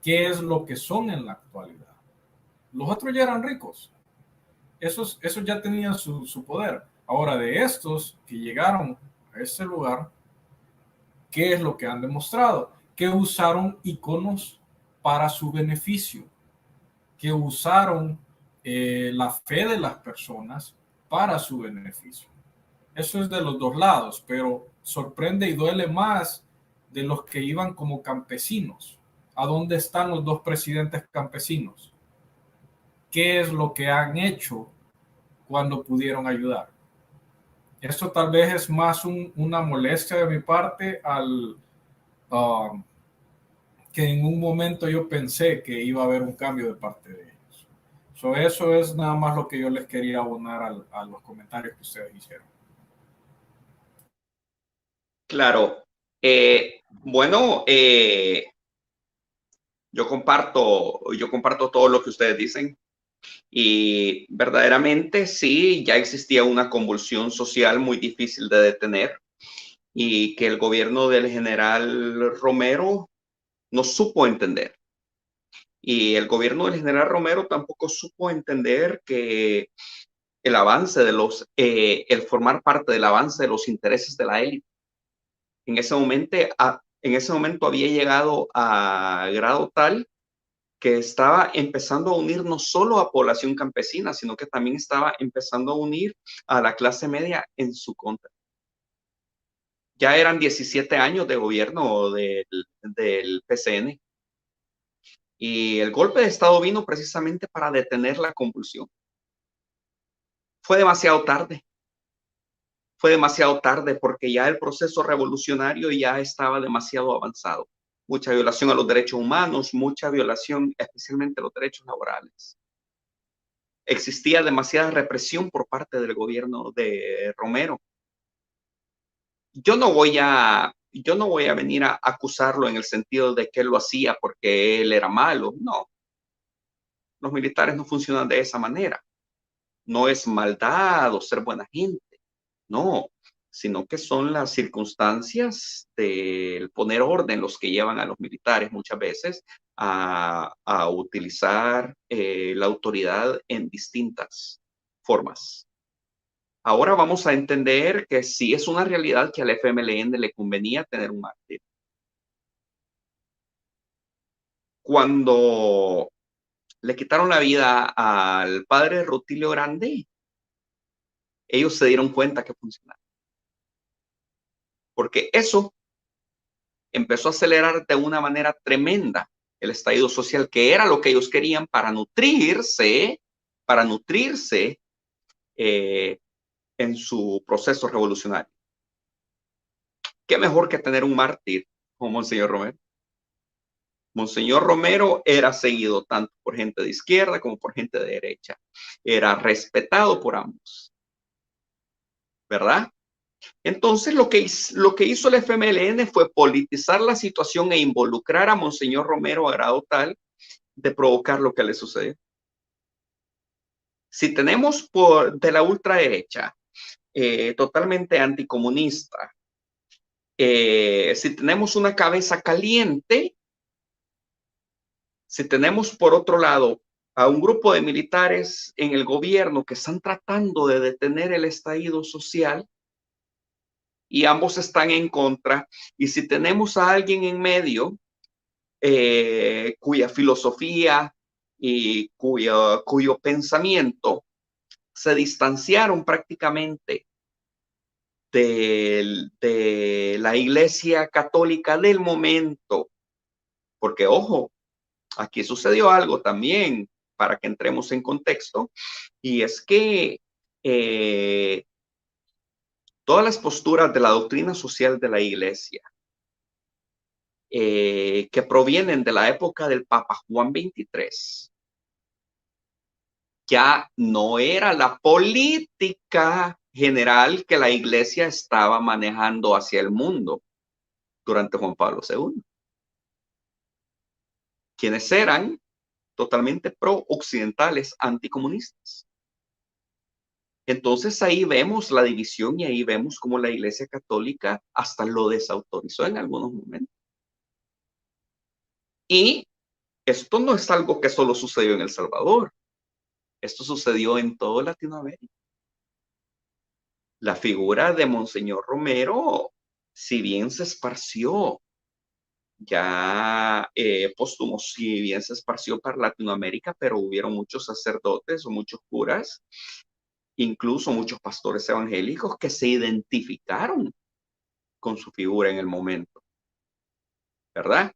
¿Qué es lo que son en la actualidad? Los otros ya eran ricos. Esos ya tenían su poder. Ahora, de estos que llegaron a ese lugar, ¿qué es lo que han demostrado? Que usaron iconos para su beneficio, que usaron la fe de las personas para su beneficio. Eso es de los dos lados, pero sorprende y duele más de los que iban como campesinos. ¿A dónde están los dos presidentes campesinos? ¿Qué es lo que han hecho cuando pudieron ayudar? Esto tal vez es más una molestia de mi parte que en un momento yo pensé que iba a haber un cambio de parte de ellos. Eso es nada más lo que yo les quería abonar a los comentarios que ustedes hicieron. Claro. Bueno, yo comparto todo lo que ustedes dicen. Y verdaderamente sí, ya existía una convulsión social muy difícil de detener y que el gobierno del general Romero no supo entender. Y el gobierno del general Romero tampoco supo entender que el avance de el formar parte del avance de los intereses de la élite. En ese momento había llegado a grado tal que estaba empezando a unir no solo a población campesina, sino que también estaba empezando a unir a la clase media en su contra. Ya eran 17 años de gobierno del PCN. Y el golpe de Estado vino precisamente para detener la convulsión. Fue demasiado tarde. Fue demasiado tarde porque ya el proceso revolucionario ya estaba demasiado avanzado. Mucha violación a los derechos humanos, mucha violación especialmente a los derechos laborales. Existía demasiada represión por parte del gobierno de Romero. Yo no voy a venir a acusarlo en el sentido de que él lo hacía porque él era malo. No. Los militares no funcionan de esa manera. No es maldad o ser buena gente. No. Sino que son las circunstancias del poner orden los que llevan a los militares muchas veces a utilizar la autoridad en distintas formas. Ahora vamos a entender que sí es una realidad que al FMLN le convenía tener un mártir. Cuando le quitaron la vida al padre Rutilio Grande, ellos se dieron cuenta que funcionaba. Porque eso empezó a acelerar de una manera tremenda el estallido social, que era lo que ellos querían para nutrirse en su proceso revolucionario. ¿Qué mejor que tener un mártir como Monseñor Romero? Monseñor Romero era seguido tanto por gente de izquierda como por gente de derecha. Era respetado por ambos. ¿Verdad? Entonces, lo que hizo el FMLN fue politizar la situación e involucrar a Monseñor Romero a grado tal de provocar lo que le sucedió. Si tenemos de la ultraderecha totalmente anticomunista, si tenemos una cabeza caliente, si tenemos por otro lado a un grupo de militares en el gobierno que están tratando de detener el estallido social y ambos están en contra, y si tenemos a alguien en medio cuya filosofía y cuyo pensamiento se distanciaron prácticamente de la Iglesia Católica del momento, porque ojo, aquí sucedió algo también para que entremos en contexto, y es que todas las posturas de la doctrina social de la Iglesia que provienen de la época del Papa Juan XXIII ya no era la política general que la Iglesia estaba manejando hacia el mundo durante Juan Pablo II, quienes eran totalmente pro-occidentales, anticomunistas. Entonces ahí vemos la división y ahí vemos cómo la Iglesia Católica hasta lo desautorizó en algunos momentos. Y esto no es algo que solo sucedió en El Salvador. Esto sucedió en toda Latinoamérica. La figura de Monseñor Romero, si bien se esparció ya póstumo, si bien se esparció para Latinoamérica, pero hubieron muchos sacerdotes o muchos curas, incluso muchos pastores evangélicos que se identificaron con su figura en el momento, ¿verdad?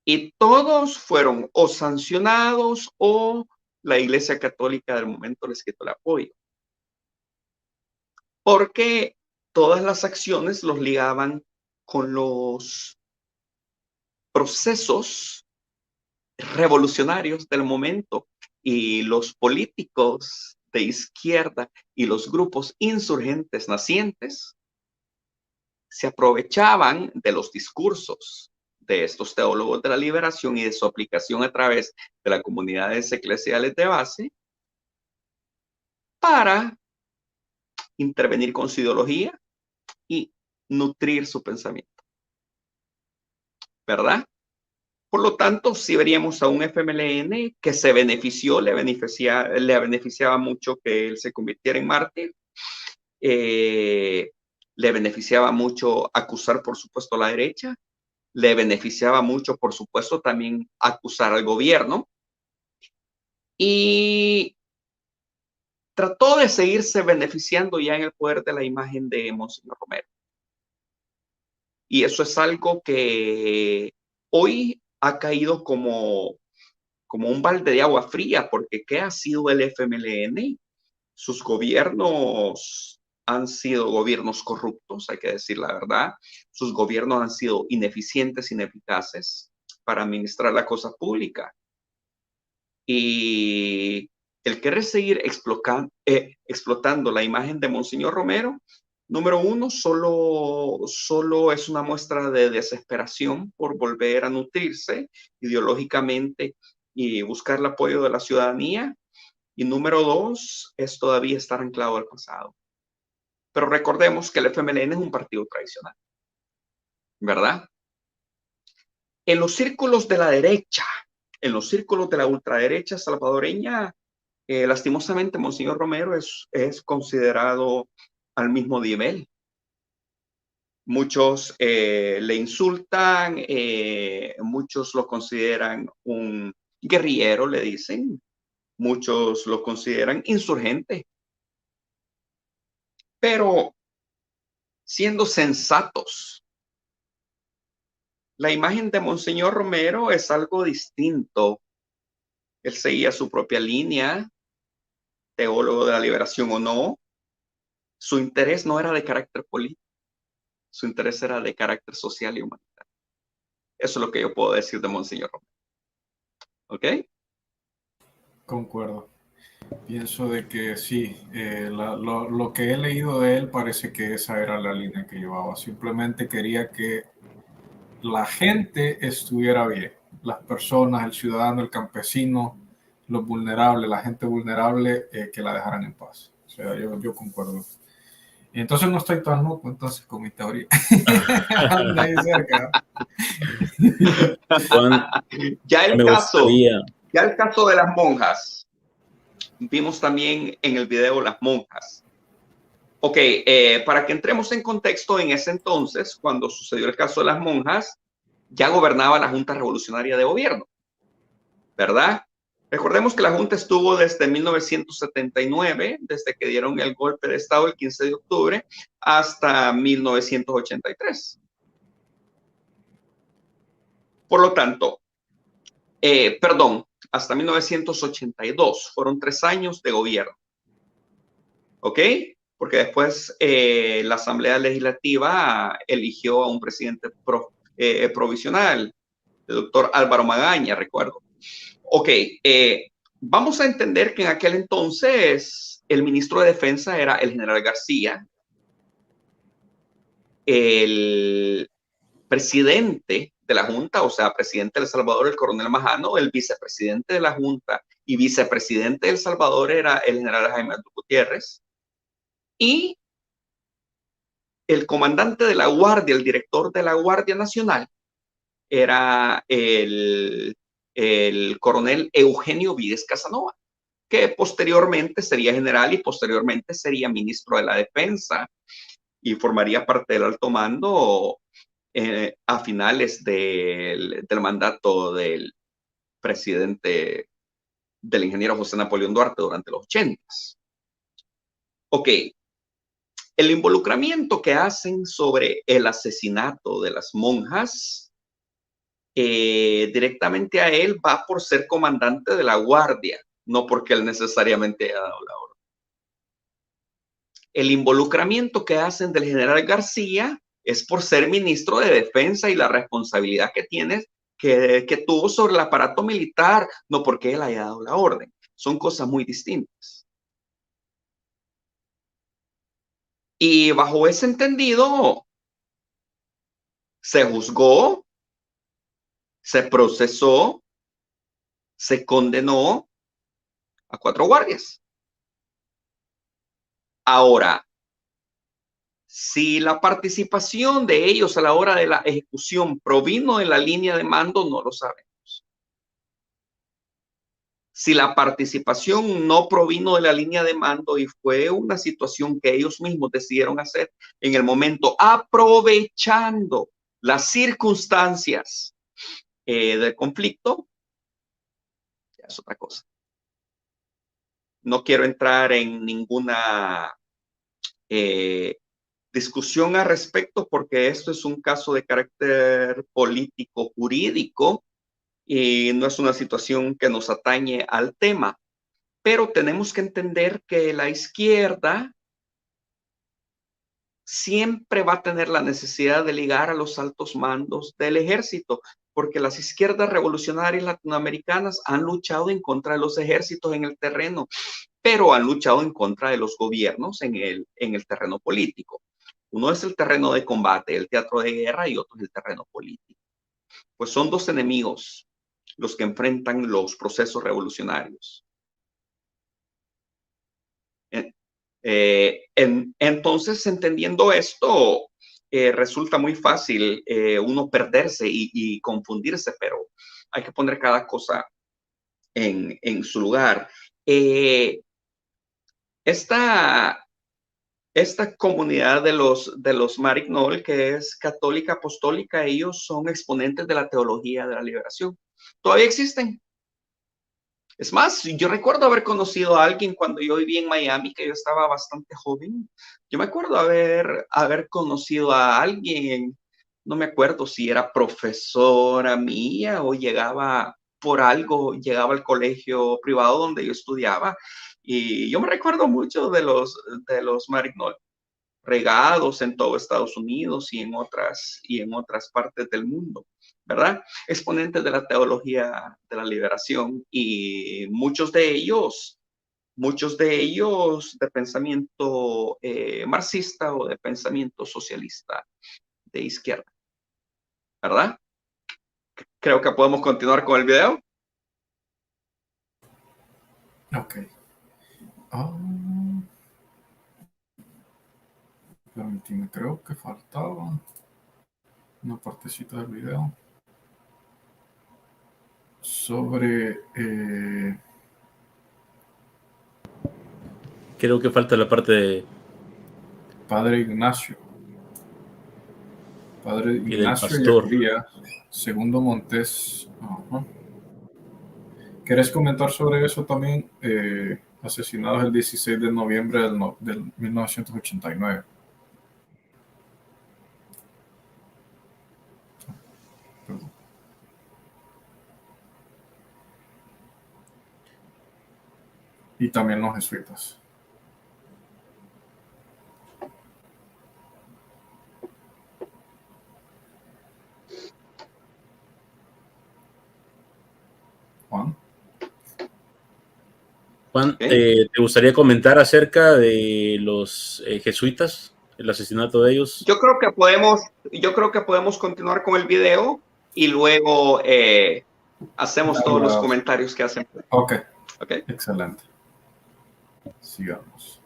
Y todos fueron o sancionados o la Iglesia Católica del momento les quitó el apoyo. Porque todas las acciones los ligaban con los procesos revolucionarios del momento, y los políticos de izquierda y los grupos insurgentes nacientes se aprovechaban de los discursos de estos teólogos de la liberación y de su aplicación a través de las comunidades eclesiales de base para intervenir con su ideología y nutrir su pensamiento, ¿verdad? Por lo tanto, si veríamos a un FMLN que se benefició, le beneficiaba mucho que él se convirtiera en mártir, le beneficiaba mucho acusar, por supuesto, a la derecha, le beneficiaba mucho, por supuesto, también acusar al gobierno, y trató de seguirse beneficiando ya en el poder de la imagen de Monseñor Romero. Y eso es algo que hoy ha caído como un balde de agua fría, porque ¿qué ha sido el FMLN? Sus gobiernos han sido gobiernos corruptos, hay que decir la verdad. Sus gobiernos han sido ineficientes, ineficaces para administrar la cosa pública. Y el querer seguir explotando la imagen de Monseñor Romero, número uno, solo es una muestra de desesperación por volver a nutrirse ideológicamente y buscar el apoyo de la ciudadanía. Y número dos, es todavía estar anclado al pasado. Pero recordemos que el FMLN es un partido tradicional, ¿verdad? En los círculos de la derecha, en los círculos de la ultraderecha salvadoreña, lastimosamente Monseñor Romero es considerado al mismo nivel. Muchos le insultan, muchos lo consideran un guerrillero, le dicen. Muchos lo consideran insurgente. Pero siendo sensatos, la imagen de Monseñor Romero es algo distinto. Él seguía su propia línea, teólogo de la liberación o no. Su interés no era de carácter político, su interés era de carácter social y humanitario. Eso es lo que yo puedo decir de Monseñor Romero. ¿Ok? Concuerdo. Pienso de que sí, lo que he leído de él parece que esa era la línea que llevaba. Simplemente quería que la gente estuviera bien, las personas, el ciudadano, el campesino, los vulnerables, la gente vulnerable, que la dejaran en paz. O sea, yo concuerdo. Y entonces no estoy tan loco entonces con mi teoría. Ahí cerca. Ya el caso de las monjas. Vimos también en el video las monjas. Ok, para que entremos en contexto, en ese entonces, cuando sucedió el caso de las monjas, ya gobernaba la Junta Revolucionaria de Gobierno, ¿verdad? Recordemos que la Junta estuvo desde 1979, desde que dieron el golpe de Estado el 15 de octubre, hasta 1983. Por lo tanto, hasta 1982, fueron 3 años de gobierno. ¿Ok? Porque después la Asamblea Legislativa eligió a un presidente provisional, el doctor Álvaro Magaña, recuerdo. Ok, vamos a entender que en aquel entonces el ministro de Defensa era el general García, el presidente de la Junta, o sea, presidente de El Salvador, el coronel Majano, el vicepresidente de la Junta y vicepresidente de El Salvador era el general Jaime Gutiérrez, y el comandante de la Guardia, el director de la Guardia Nacional, era el coronel Eugenio Vides Casanova, que posteriormente sería general y posteriormente sería ministro de la Defensa y formaría parte del alto mando a finales del mandato del presidente, del ingeniero José Napoleón Duarte durante los 80s. Ok, el involucramiento que hacen sobre el asesinato de las monjas directamente a él va por ser comandante de la Guardia, no porque él necesariamente haya dado la orden. El involucramiento que hacen del general García es por ser ministro de Defensa y la responsabilidad que tiene, que tuvo sobre el aparato militar, no porque él haya dado la orden. Son cosas muy distintas. Y bajo ese entendido, se juzgó, se procesó, se condenó a 4 guardias. Ahora, si la participación de ellos a la hora de la ejecución provino de la línea de mando, no lo sabemos. Si la participación no provino de la línea de mando y fue una situación que ellos mismos decidieron hacer en el momento, aprovechando las circunstancias del conflicto, ya es otra cosa. No quiero entrar en ninguna discusión al respecto porque esto es un caso de carácter político jurídico y no es una situación que nos atañe al tema, pero tenemos que entender que la izquierda siempre va a tener la necesidad de ligar a los altos mandos del ejército, porque las izquierdas revolucionarias latinoamericanas han luchado en contra de los ejércitos en el terreno, pero han luchado en contra de los gobiernos en el terreno político. Uno es el terreno de combate, el teatro de guerra, y otro es el terreno político. Pues son 2 enemigos los que enfrentan los procesos revolucionarios. Entonces, entendiendo esto, resulta muy fácil uno perderse y confundirse, pero hay que poner cada cosa en su lugar. Esta comunidad de los Maryknoll, que es católica apostólica, ellos son exponentes de la teología de la liberación. Todavía existen. Es más, yo recuerdo haber conocido a alguien cuando yo vivía en Miami, que yo estaba bastante joven. Yo me acuerdo haber conocido a alguien, no me acuerdo si era profesora mía o llegaba al colegio privado donde yo estudiaba. Y yo me recuerdo mucho de los Maryknoll, regados en todo Estados Unidos y en otras partes del mundo, ¿verdad? Exponentes de la teología de la liberación y muchos de ellos de pensamiento marxista o de pensamiento socialista de izquierda, ¿verdad? Creo que podemos continuar con el video. Ok. Permíteme, creo que faltaba una partecita del video sobre... Creo que falta la parte de... Padre Ignacio. Padre Ignacio pastor. Díaz, segundo Montes. Ajá. ¿Quieres comentar sobre eso también? Asesinados el 16 de noviembre del 1989. Y también los jesuitas. Juan, ¿te gustaría comentar acerca de los jesuitas, el asesinato de ellos? Yo creo que podemos continuar con el video y luego hacemos todos los comentarios que hacen. Ok. Excelente. Sigamos.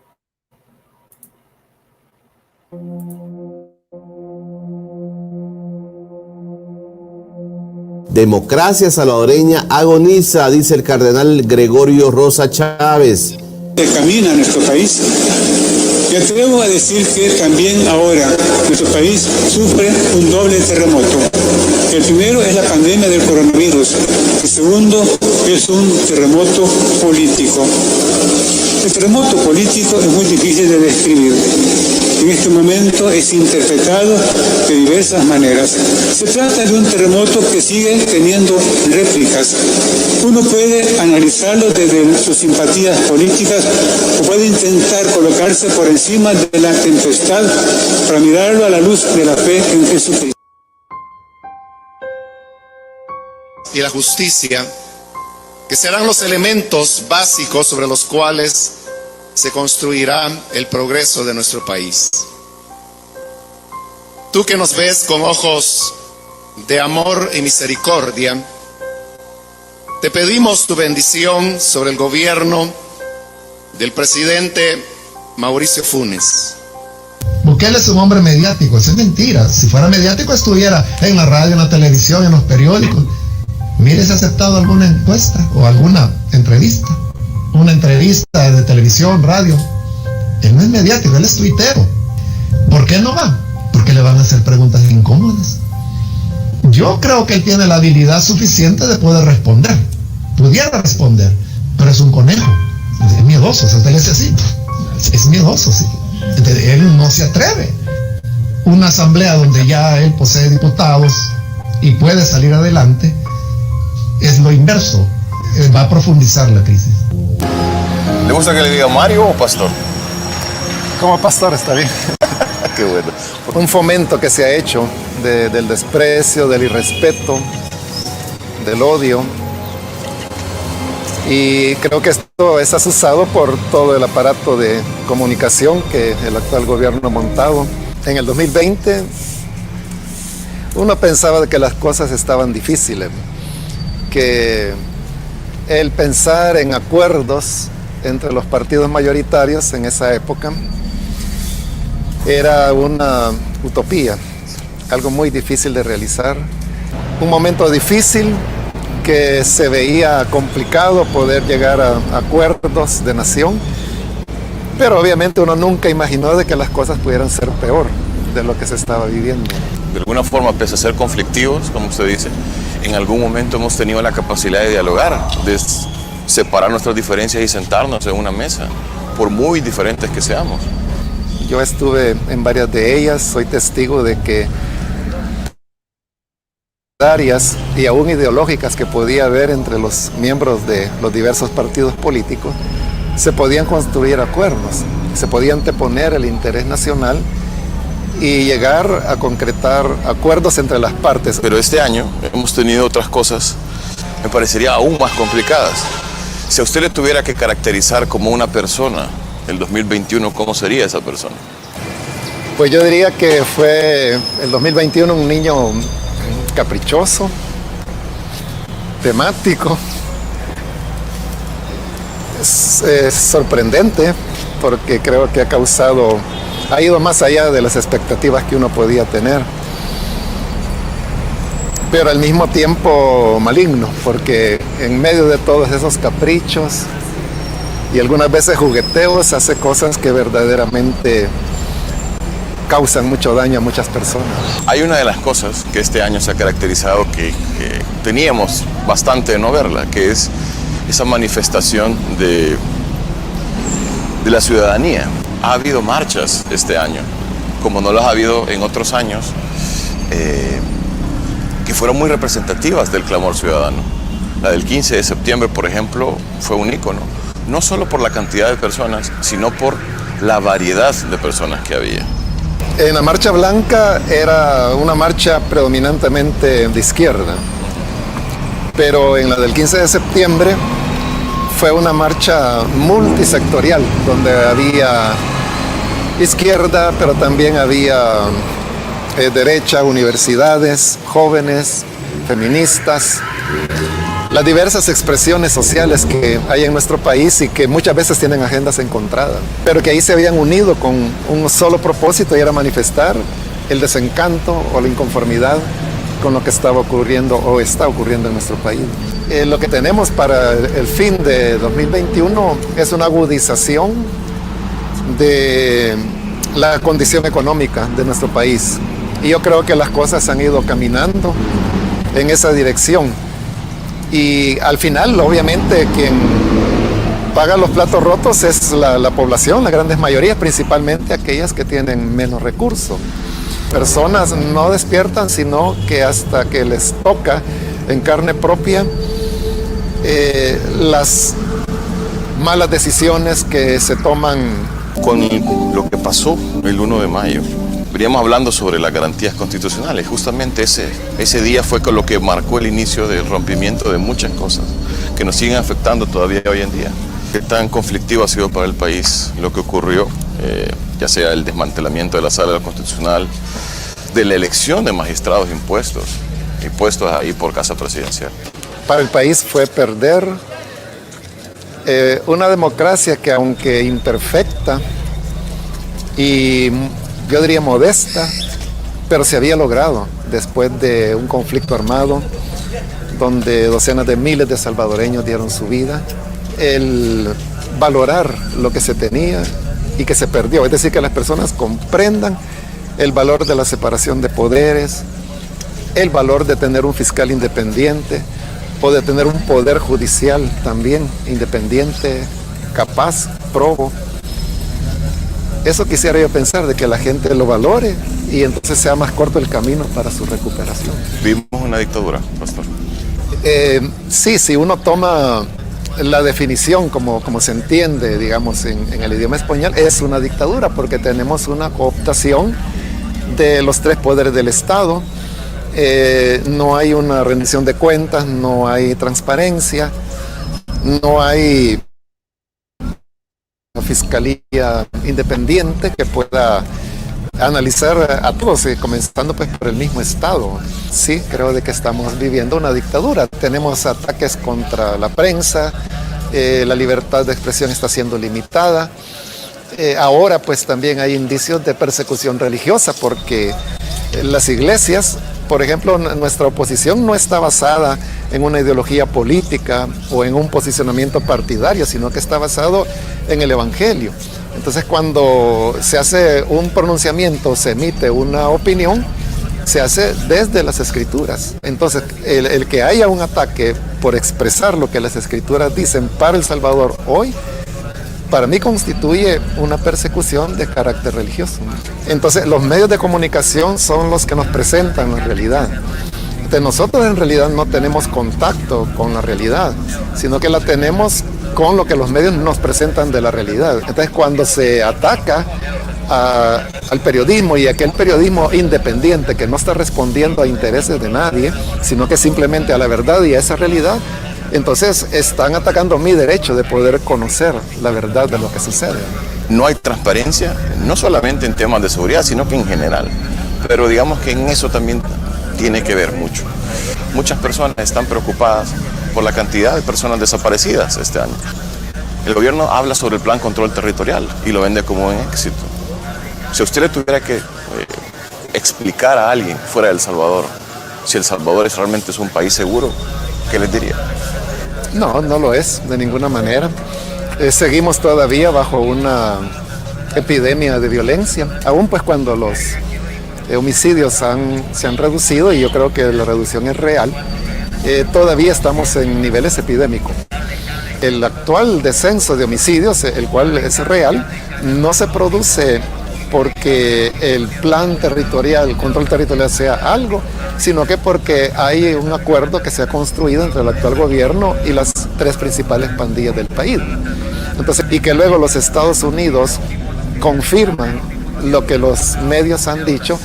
Democracia salvadoreña agoniza, dice el cardenal Gregorio Rosa Chávez. Se camina nuestro país. Y atrevemos a decir que también ahora nuestro país sufre un doble terremoto. El primero es la pandemia del coronavirus. El segundo es un terremoto político. El terremoto político es muy difícil de describir. En este momento es interpretado de diversas maneras. Se trata de un terremoto que sigue teniendo réplicas. Uno puede analizarlo desde sus simpatías políticas o puede intentar colocarse por encima de la tempestad para mirarlo a la luz de la fe en Jesucristo. Y la justicia, que serán los elementos básicos sobre los cuales se construirá el progreso de nuestro país. Tú que nos ves con ojos de amor y misericordia, te pedimos tu bendición sobre el gobierno del presidente Mauricio Funes. Bukele es un hombre mediático, eso es mentira. Si fuera mediático estuviera en la radio, en la televisión, en los periódicos. Mire si ha aceptado alguna encuesta o alguna entrevista. Una entrevista de televisión, radio. Él no es mediático, él es tuitero. ¿Por qué no va? Porque le van a hacer preguntas incómodas. Yo creo que él tiene la habilidad suficiente de poder responder. Pudiera responder, pero es un conejo. Es miedoso, se le dice así. Es miedoso, sí. Entonces, él no se atreve. Una asamblea donde ya él posee diputados y puede salir adelante es lo inverso. Va a profundizar la crisis. ¿Le gusta que le diga Mario o Pastor? Como pastor está bien. Qué bueno. Un fomento que se ha hecho del desprecio, del irrespeto, del odio. Y creo que esto es asusado por todo el aparato de comunicación que el actual gobierno ha montado. En el 2020 uno pensaba que las cosas estaban difíciles, que el pensar en acuerdos entre los partidos mayoritarios en esa época era una utopía, algo muy difícil de realizar, un momento difícil que se veía complicado poder llegar a acuerdos de nación, pero obviamente uno nunca imaginó de que las cosas pudieran ser peor de lo que se estaba viviendo. De alguna forma, pese a ser conflictivos, como usted dice, en algún momento hemos tenido la capacidad de dialogar, de separar nuestras diferencias y sentarnos en una mesa, por muy diferentes que seamos. Yo estuve en varias de ellas, soy testigo de que áreas y aún ideológicas que podía haber entre los miembros de los diversos partidos políticos, se podían construir acuerdos, se podía anteponer el interés nacional y llegar a concretar acuerdos entre las partes. Pero este año hemos tenido otras cosas, me parecería aún más complicadas. Si a usted le tuviera que caracterizar como una persona, el 2021, ¿cómo sería esa persona? Pues yo diría que fue el 2021 un niño caprichoso, temático, Es sorprendente porque creo que ha ido más allá de las expectativas que uno podía tener, pero al mismo tiempo maligno, porque en medio de todos esos caprichos y algunas veces jugueteos hace cosas que verdaderamente causan mucho daño a muchas personas. Hay una de las cosas que este año se ha caracterizado que teníamos bastante de no verla, que es esa manifestación de la ciudadanía. Ha habido marchas este año, como no las ha habido en otros años, que fueron muy representativas del clamor ciudadano. La del 15 de septiembre, por ejemplo, fue un ícono, no solo por la cantidad de personas, sino por la variedad de personas que había. En la Marcha Blanca era una marcha predominantemente de izquierda, pero en la del 15 de septiembre fue una marcha multisectorial, donde había izquierda, pero también había derecha, universidades, jóvenes, feministas, las diversas expresiones sociales que hay en nuestro país y que muchas veces tienen agendas encontradas, pero que ahí se habían unido con un solo propósito, y era manifestar el desencanto o la inconformidad con lo que estaba ocurriendo o está ocurriendo en nuestro país. Lo que tenemos para el fin de 2021 es una agudización de la condición económica de nuestro país. Y yo creo que las cosas han ido caminando en esa dirección. Y al final, obviamente, quien paga los platos rotos es la población, la grandes mayorías, principalmente aquellas que tienen menos recursos. Personas no despiertan, sino que hasta que les toca en carne propia las malas decisiones que se toman. Con lo que pasó el 1 de mayo, veníamos hablando sobre las garantías constitucionales. Justamente ese día fue con lo que marcó el inicio del rompimiento de muchas cosas que nos siguen afectando todavía hoy en día. Qué tan conflictivo ha sido para el país lo que ocurrió, ya sea el desmantelamiento de la Sala Constitucional, de la elección de magistrados impuestos ahí por Casa Presidencial. Para el país fue perder una democracia que, aunque imperfecta y yo diría modesta, pero se había logrado después de un conflicto armado donde docenas de miles de salvadoreños dieron su vida, el valorar lo que se tenía y que se perdió, es decir, que las personas comprendan el valor de la separación de poderes, el valor de tener un fiscal independiente o de tener un poder judicial también independiente, capaz, probo. Eso quisiera yo pensar, de que la gente lo valore y entonces sea más corto el camino para su recuperación. Vivimos una dictadura, pastor. Sí, si uno toma la definición como se entiende, digamos, en el idioma español, es una dictadura porque tenemos una cooptación de los tres poderes del Estado. No hay una rendición de cuentas, no hay transparencia, no hay una fiscalía independiente que pueda analizar a todos, comenzando pues por el mismo Estado. Sí, creo de que estamos viviendo una dictadura. Tenemos ataques contra la prensa, la libertad de expresión está siendo limitada. Ahora pues también hay indicios de persecución religiosa porque las iglesias, por ejemplo, nuestra oposición no está basada en una ideología política o en un posicionamiento partidario, sino que está basado en el Evangelio. Entonces, cuando se hace un pronunciamiento, se emite una opinión, se hace desde las Escrituras. Entonces, el que haya un ataque por expresar lo que las Escrituras dicen para El Salvador hoy, para mí constituye una persecución de carácter religioso. Entonces, los medios de comunicación son los que nos presentan la realidad. Entonces, nosotros en realidad no tenemos contacto con la realidad, sino que la tenemos con lo que los medios nos presentan de la realidad. Entonces, cuando se ataca al periodismo y aquel periodismo independiente que no está respondiendo a intereses de nadie, sino que simplemente a la verdad y a esa realidad, entonces están atacando mi derecho de poder conocer la verdad de lo que sucede. No hay transparencia, no solamente en temas de seguridad, sino que en general. Pero digamos que en eso también tiene que ver mucho. Muchas personas están preocupadas por la cantidad de personas desaparecidas este año. El gobierno habla sobre el plan control territorial y lo vende como un éxito. Si usted le tuviera que explicar a alguien fuera de El Salvador si El Salvador realmente es un país seguro, ¿qué les diría? No, no lo es, de ninguna manera. Seguimos todavía bajo una epidemia de violencia, aún pues cuando los homicidios se han reducido, y yo creo que la reducción es real, todavía estamos en niveles epidémicos. El actual descenso de homicidios, el cual es real, no se produce porque el plan territorial, el control territorial sea algo, sino que porque hay un acuerdo que se ha construido entre el actual gobierno y las 3 principales pandillas del país. Entonces, y que luego los Estados Unidos confirman lo que los medios han dicho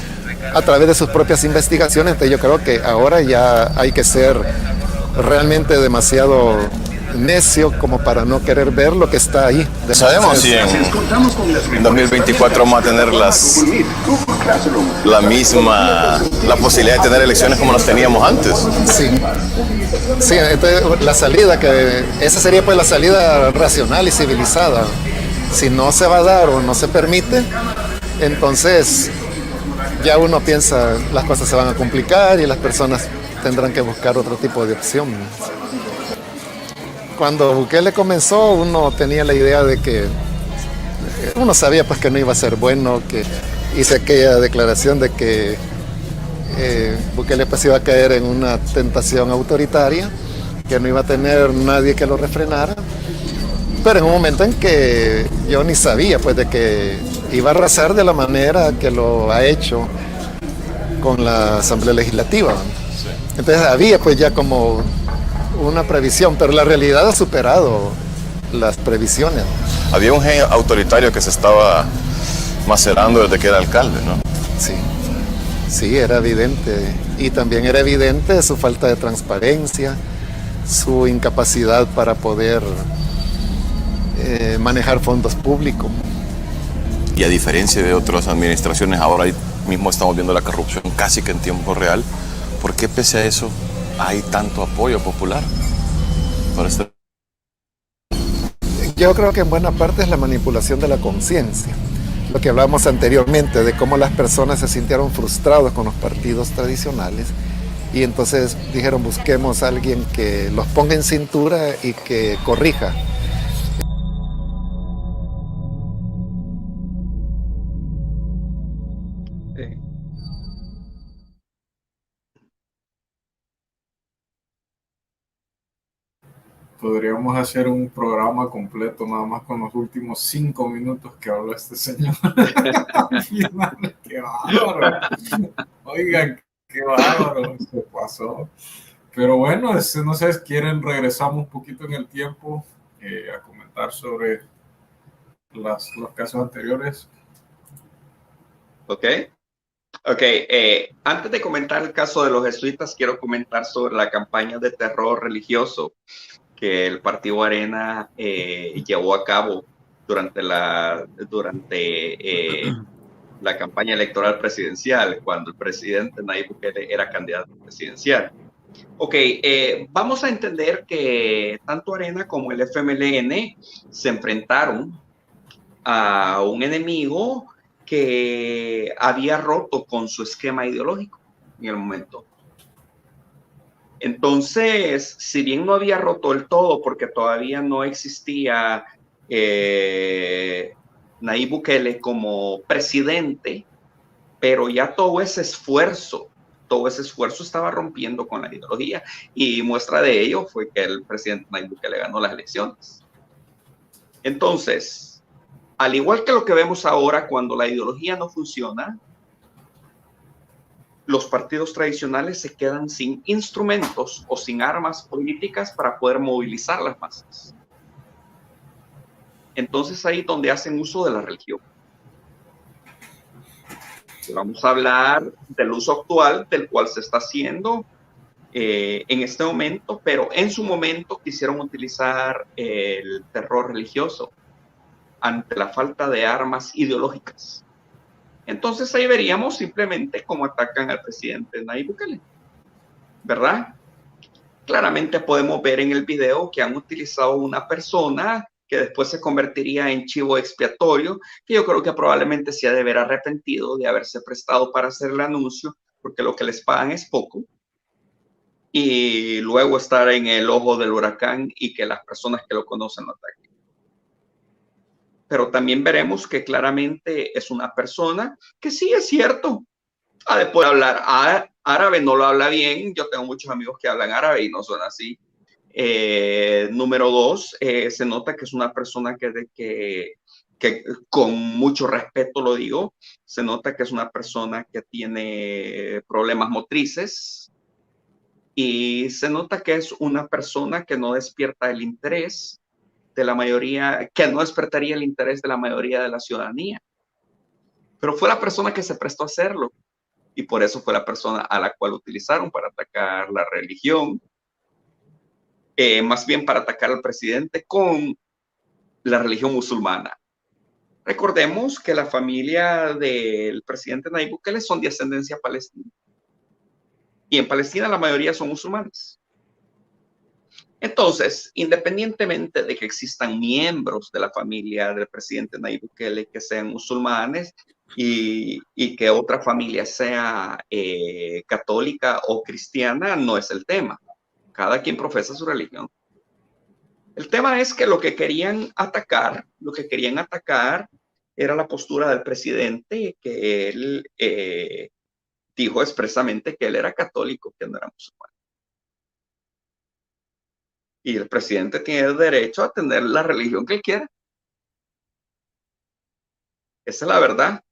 a través de sus propias investigaciones. Entonces yo creo que ahora ya hay que ser realmente demasiado necio como para no querer ver lo que está ahí. Sabemos si en 2024 vamos a tener la posibilidad de tener elecciones como las teníamos antes. Sí, entonces la salida, esa sería pues la salida racional y civilizada. Si no se va a dar o no se permite, entonces ya uno piensa las cosas se van a complicar y las personas tendrán que buscar otro tipo de opción. Cuando Bukele comenzó, uno tenía la idea de que uno sabía pues que no iba a ser bueno, que hice aquella declaración de que Bukele pues iba a caer en una tentación autoritaria, que no iba a tener nadie que lo refrenara, pero en un momento en que yo ni sabía pues de que iba a arrasar de la manera que lo ha hecho con la Asamblea Legislativa. Entonces había pues ya como una previsión, pero la realidad ha superado las previsiones. Había un gen autoritario que se estaba macerando desde que era alcalde, ¿no? Sí, era evidente. Y también era evidente su falta de transparencia, su incapacidad para poder manejar fondos públicos. Y a diferencia de otras administraciones, ahora mismo estamos viendo la corrupción casi que en tiempo real. ¿Por qué pese a eso hay tanto apoyo popular para este? Yo creo que en buena parte es la manipulación de la conciencia. Lo que hablábamos anteriormente, de cómo las personas se sintieron frustrados con los partidos tradicionales y entonces dijeron busquemos a alguien que los ponga en cintura y que corrija. Podríamos hacer un programa completo nada más con los últimos 5 minutos que habló este señor. ¡Qué bárbaro! Oigan, qué bárbaro se pasó. Pero bueno, no sé si quieren, regresamos un poquito en el tiempo a comentar sobre los casos anteriores. Ok, antes de comentar el caso de los jesuitas, quiero comentar sobre la campaña de terror religioso que el Partido Arena llevó a cabo durante la campaña electoral presidencial, cuando el presidente Nayib Bukele era candidato presidencial. Vamos a entender que tanto Arena como el FMLN se enfrentaron a un enemigo que había roto con su esquema ideológico en el momento. Entonces, si bien no había roto el todo porque todavía no existía Nayib Bukele como presidente, pero ya todo ese esfuerzo estaba rompiendo con la ideología, y muestra de ello fue que el presidente Nayib Bukele ganó las elecciones. Entonces, al igual que lo que vemos ahora, cuando la ideología no funciona, los partidos tradicionales se quedan sin instrumentos o sin armas políticas para poder movilizar las masas. Entonces ahí es donde hacen uso de la religión. Vamos a hablar del uso actual del cual se está haciendo en este momento, pero en su momento quisieron utilizar el terror religioso ante la falta de armas ideológicas. Entonces ahí veríamos simplemente cómo atacan al presidente Nayib Bukele, ¿verdad? Claramente podemos ver en el video que han utilizado una persona que después se convertiría en chivo expiatorio, que yo creo que probablemente se ha de haber arrepentido de haberse prestado para hacer el anuncio, porque lo que les pagan es poco, y luego estar en el ojo del huracán y que las personas que lo conocen lo ataquen. Pero también veremos que claramente es una persona que sí es cierto, ha de poder hablar árabe, no lo habla bien. Yo tengo muchos amigos que hablan árabe y no son así. Número dos, se nota que es una persona que con mucho respeto lo digo, se nota que es una persona que tiene problemas motrices y se nota que es una persona que no despierta el interés de la mayoría, que no despertaría el interés de la mayoría de la ciudadanía. Pero fue la persona que se prestó a hacerlo y por eso fue la persona a la cual utilizaron para atacar la religión. Más bien para atacar al presidente con la religión musulmana. Recordemos que la familia del presidente Nayib Bukele son de ascendencia palestina. Y en Palestina la mayoría son musulmanes. Entonces, independientemente de que existan miembros de la familia del presidente Nayib Bukele que sean musulmanes y que otra familia sea católica o cristiana, no es el tema. Cada quien profesa su religión. El tema es que lo que querían atacar era la postura del presidente, que él dijo expresamente que él era católico, que no era musulmán. Y el presidente tiene derecho a tener la religión que él quiera. Esa es la verdad.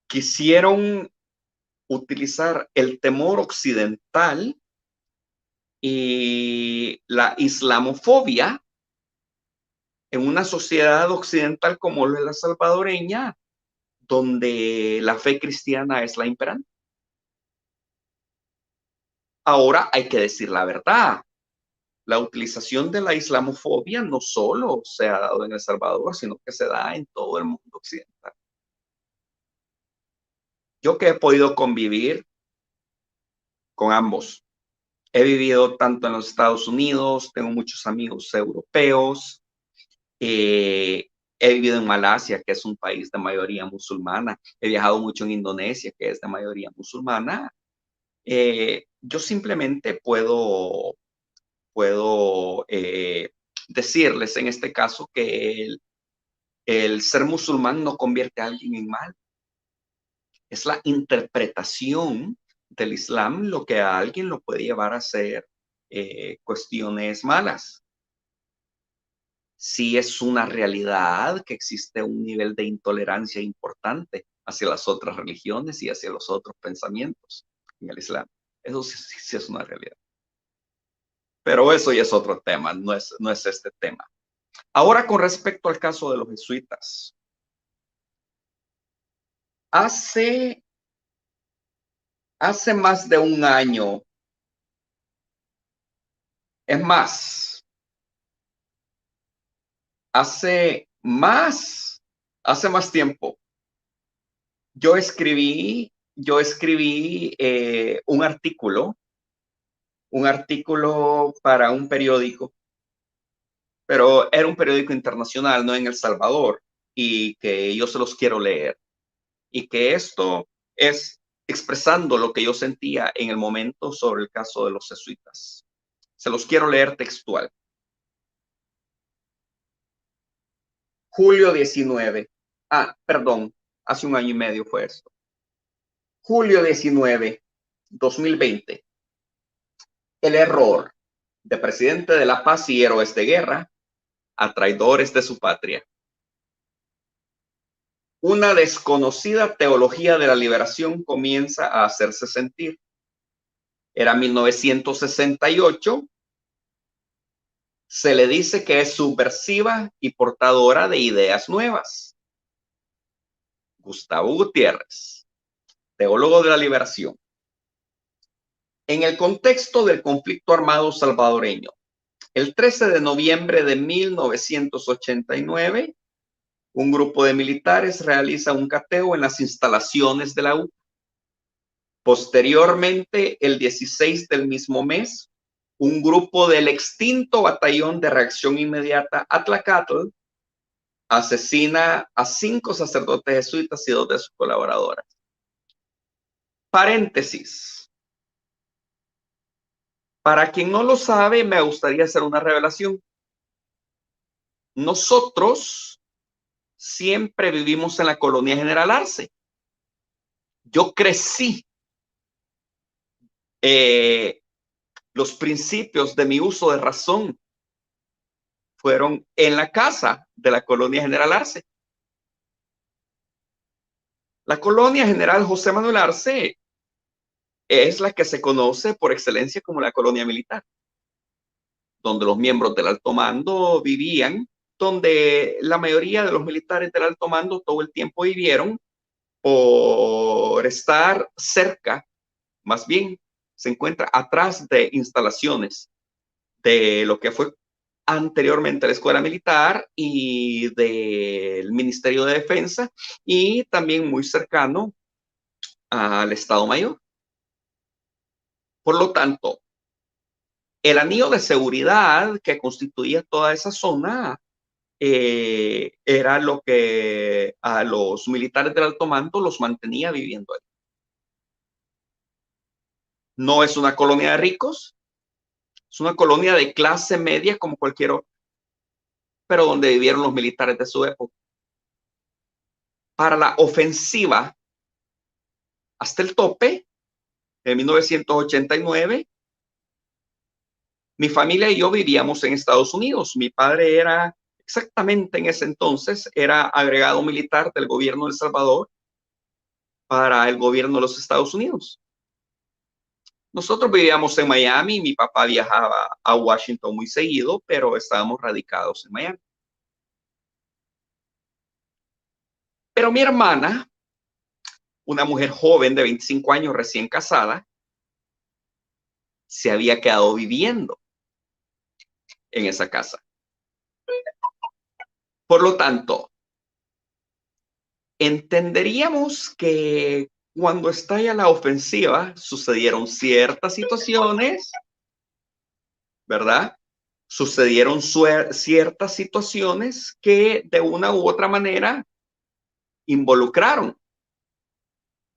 Quisieron utilizar el temor occidental y la islamofobia en una sociedad occidental como la salvadoreña, donde la fe cristiana es la imperante. Ahora hay que decir la verdad. La utilización de la islamofobia no solo se ha dado en El Salvador, sino que se da en todo el mundo occidental. Yo que he podido convivir con ambos. He vivido tanto en los Estados Unidos, tengo muchos amigos europeos. He vivido en Malasia, que es un país de mayoría musulmana. He viajado mucho en Indonesia, que es de mayoría musulmana. Yo simplemente puedo decirles en este caso que el ser musulmán no convierte a alguien en mal. Es la interpretación del Islam lo que a alguien lo puede llevar a hacer cuestiones malas. Sí es una realidad que existe un nivel de intolerancia importante hacia las otras religiones y hacia los otros pensamientos en el Islam. Eso sí es una realidad. Pero eso ya es otro tema, no es este tema. Ahora, con respecto al caso de los jesuitas. Hace más de un año, es más, hace más tiempo, yo escribí un artículo para un periódico, pero era un periódico internacional, no en El Salvador, y que yo se los quiero leer. Y que esto es expresando lo que yo sentía en el momento sobre el caso de los jesuitas. Se los quiero leer textual. Julio 19. Perdón, hace un año y medio fue esto. Julio 19, 2020. El error de presidente de la paz y héroes de guerra a traidores de su patria. Una desconocida teología de la liberación comienza a hacerse sentir. Era 1968. Se le dice que es subversiva y portadora de ideas nuevas. Gustavo Gutiérrez, teólogo de la liberación. En el contexto del conflicto armado salvadoreño, el 13 de noviembre de 1989, un grupo de militares realiza un cateo en las instalaciones de la UPA. Posteriormente, el 16 del mismo mes, un grupo del extinto Batallón de Reacción Inmediata Atlacatl asesina a 5 sacerdotes jesuitas y 2 de sus colaboradoras. Paréntesis. Para quien no lo sabe, me gustaría hacer una revelación. Nosotros siempre vivimos en la colonia General Arce. Yo crecí. Los principios de mi uso de razón fueron en la casa de la colonia General Arce. La colonia General José Manuel Arce es la que se conoce por excelencia como la colonia militar, donde los miembros del alto mando vivían, donde la mayoría de los militares del alto mando todo el tiempo vivieron por estar cerca, más bien se encuentra atrás de instalaciones de lo que fue anteriormente la Escuela Militar y del Ministerio de Defensa, y también muy cercano al Estado Mayor. Por lo tanto, el anillo de seguridad que constituía toda esa zona era lo que a los militares del alto mando los mantenía viviendo ahí. No es una colonia de ricos, es una colonia de clase media como cualquier otra, pero donde vivieron los militares de su época. Para la ofensiva hasta el tope, en 1989, mi familia y yo vivíamos en Estados Unidos. Mi padre era, exactamente en ese entonces, era agregado militar del gobierno de El Salvador para el gobierno de los Estados Unidos. Nosotros vivíamos en Miami, mi papá viajaba a Washington muy seguido, pero estábamos radicados en Miami. Pero mi hermana, una mujer joven de 25 años recién casada, se había quedado viviendo en esa casa. Por lo tanto, entenderíamos que cuando estalla la ofensiva sucedieron ciertas situaciones, ¿verdad? Sucedieron ciertas situaciones que de una u otra manera involucraron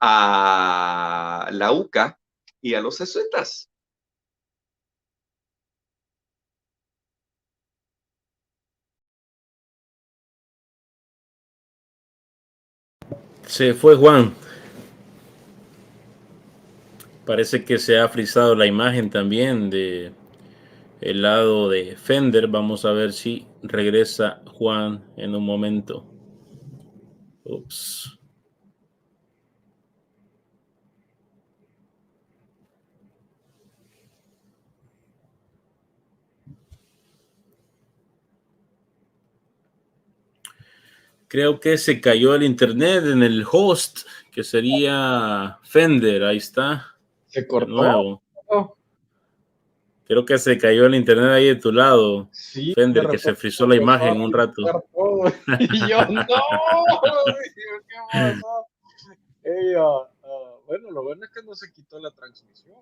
a la UCA y a los jesuitas. Se fue Juan. Parece que se ha frizado la imagen también de el lado de Fender. Vamos a ver si regresa Juan en un momento. Ups. Creo que se cayó el internet en el host, que sería Fender. Ahí está. Se cortó. Nuevo. Creo que se cayó el internet ahí de tu lado, sí, Fender, que se frizó la imagen un rato. Y yo, no. ¿Qué pasó? Bueno, lo bueno es que no se quitó la transmisión.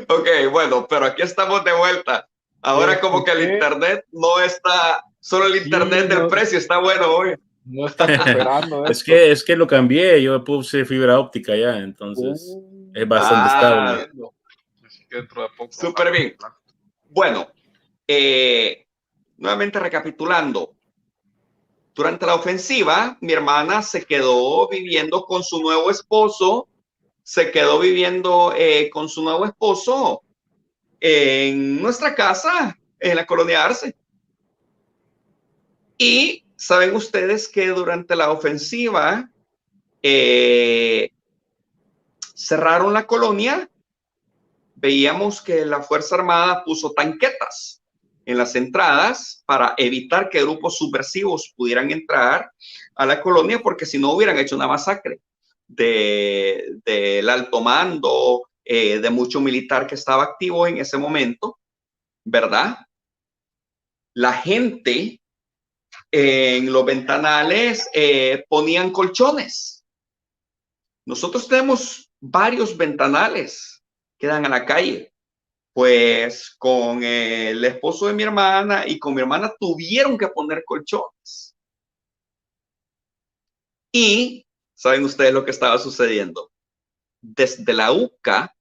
Ok, bueno, pero aquí estamos de vuelta. Ahora como que el internet no está, solo el internet del precio está bueno hoy. No está esperando. es que lo cambié, yo puse fibra óptica ya, entonces es bastante estable. Así que dentro de poco. Súper bien. Bueno, nuevamente recapitulando. Durante la ofensiva, mi hermana se quedó viviendo con su nuevo esposo, en nuestra casa, en la colonia Arce. Y saben ustedes que durante la ofensiva cerraron la colonia. Veíamos que la Fuerza Armada puso tanquetas en las entradas para evitar que grupos subversivos pudieran entrar a la colonia, porque si no hubieran hecho una masacre del alto mando, de mucho militar que estaba activo en ese momento, ¿verdad? La gente en los ventanales ponían colchones. Nosotros tenemos varios ventanales quedan a la calle. Pues con el esposo de mi hermana y con mi hermana tuvieron que poner colchones. Y ¿saben ustedes lo que estaba sucediendo? Desde la UCA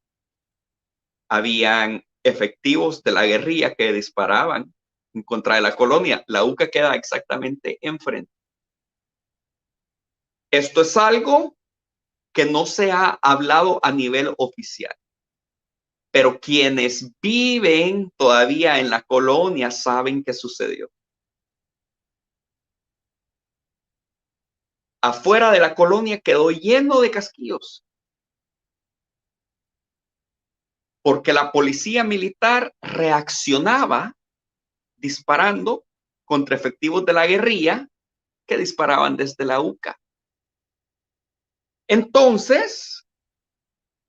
habían efectivos de la guerrilla que disparaban en contra de la colonia. La UCA queda exactamente enfrente. Esto es algo que no se ha hablado a nivel oficial, pero quienes viven todavía en la colonia saben qué sucedió. Afuera de la colonia quedó lleno de casquillos, porque la policía militar reaccionaba disparando contra efectivos de la guerrilla que disparaban desde la UCA. Entonces,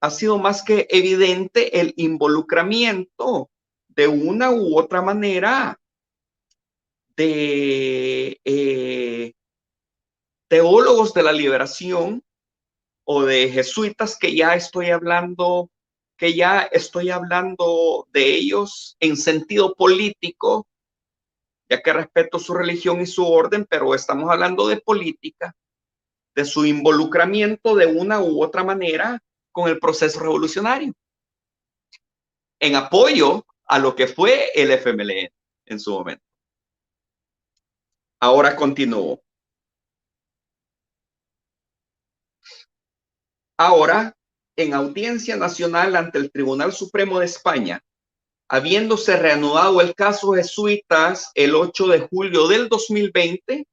ha sido más que evidente el involucramiento de una u otra manera de teólogos de la liberación o de jesuitas que ya estoy hablando de ellos en sentido político, ya que respeto su religión y su orden, pero estamos hablando de política, de su involucramiento de una u otra manera con el proceso revolucionario, en apoyo a lo que fue el FMLN en su momento. Ahora continúo. Ahora, en audiencia nacional ante el Tribunal Supremo de España, habiéndose reanudado el caso jesuitas el 8 de julio del 2020,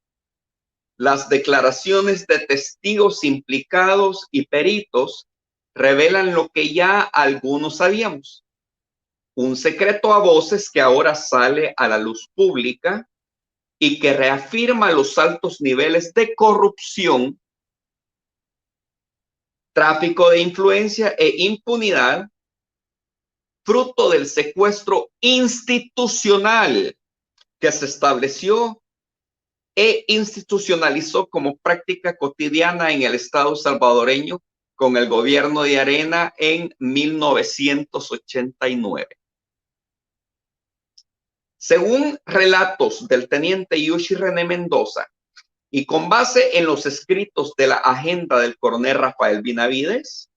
las declaraciones de testigos implicados y peritos revelan lo que ya algunos sabíamos. Un secreto a voces que ahora sale a la luz pública y que reafirma los altos niveles de corrupción, tráfico de influencia e impunidad, fruto del secuestro institucional que se estableció e institucionalizó como práctica cotidiana en el Estado salvadoreño con el gobierno de Arena en 1989. Según relatos del teniente Yushi René Mendoza y con base en los escritos de la agenda del coronel Rafael Benavides,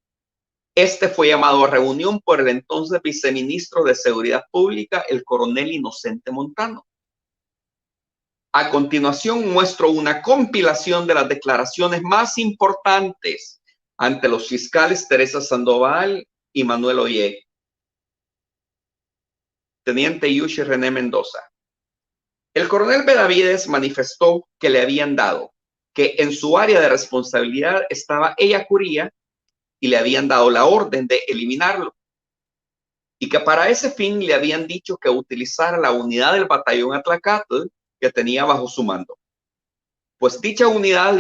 este fue llamado a reunión por el entonces viceministro de Seguridad Pública, el coronel Inocente Montano. A continuación muestro una compilación de las declaraciones más importantes ante los fiscales Teresa Sandoval y Manuel Oye. Teniente Yushi René Mendoza. El coronel Benavides manifestó que le habían dado, que en su área de responsabilidad estaba Ellacuría y le habían dado la orden de eliminarlo. Y que para ese fin le habían dicho que utilizara la unidad del batallón Atlacatl que tenía bajo su mando. Pues dicha unidad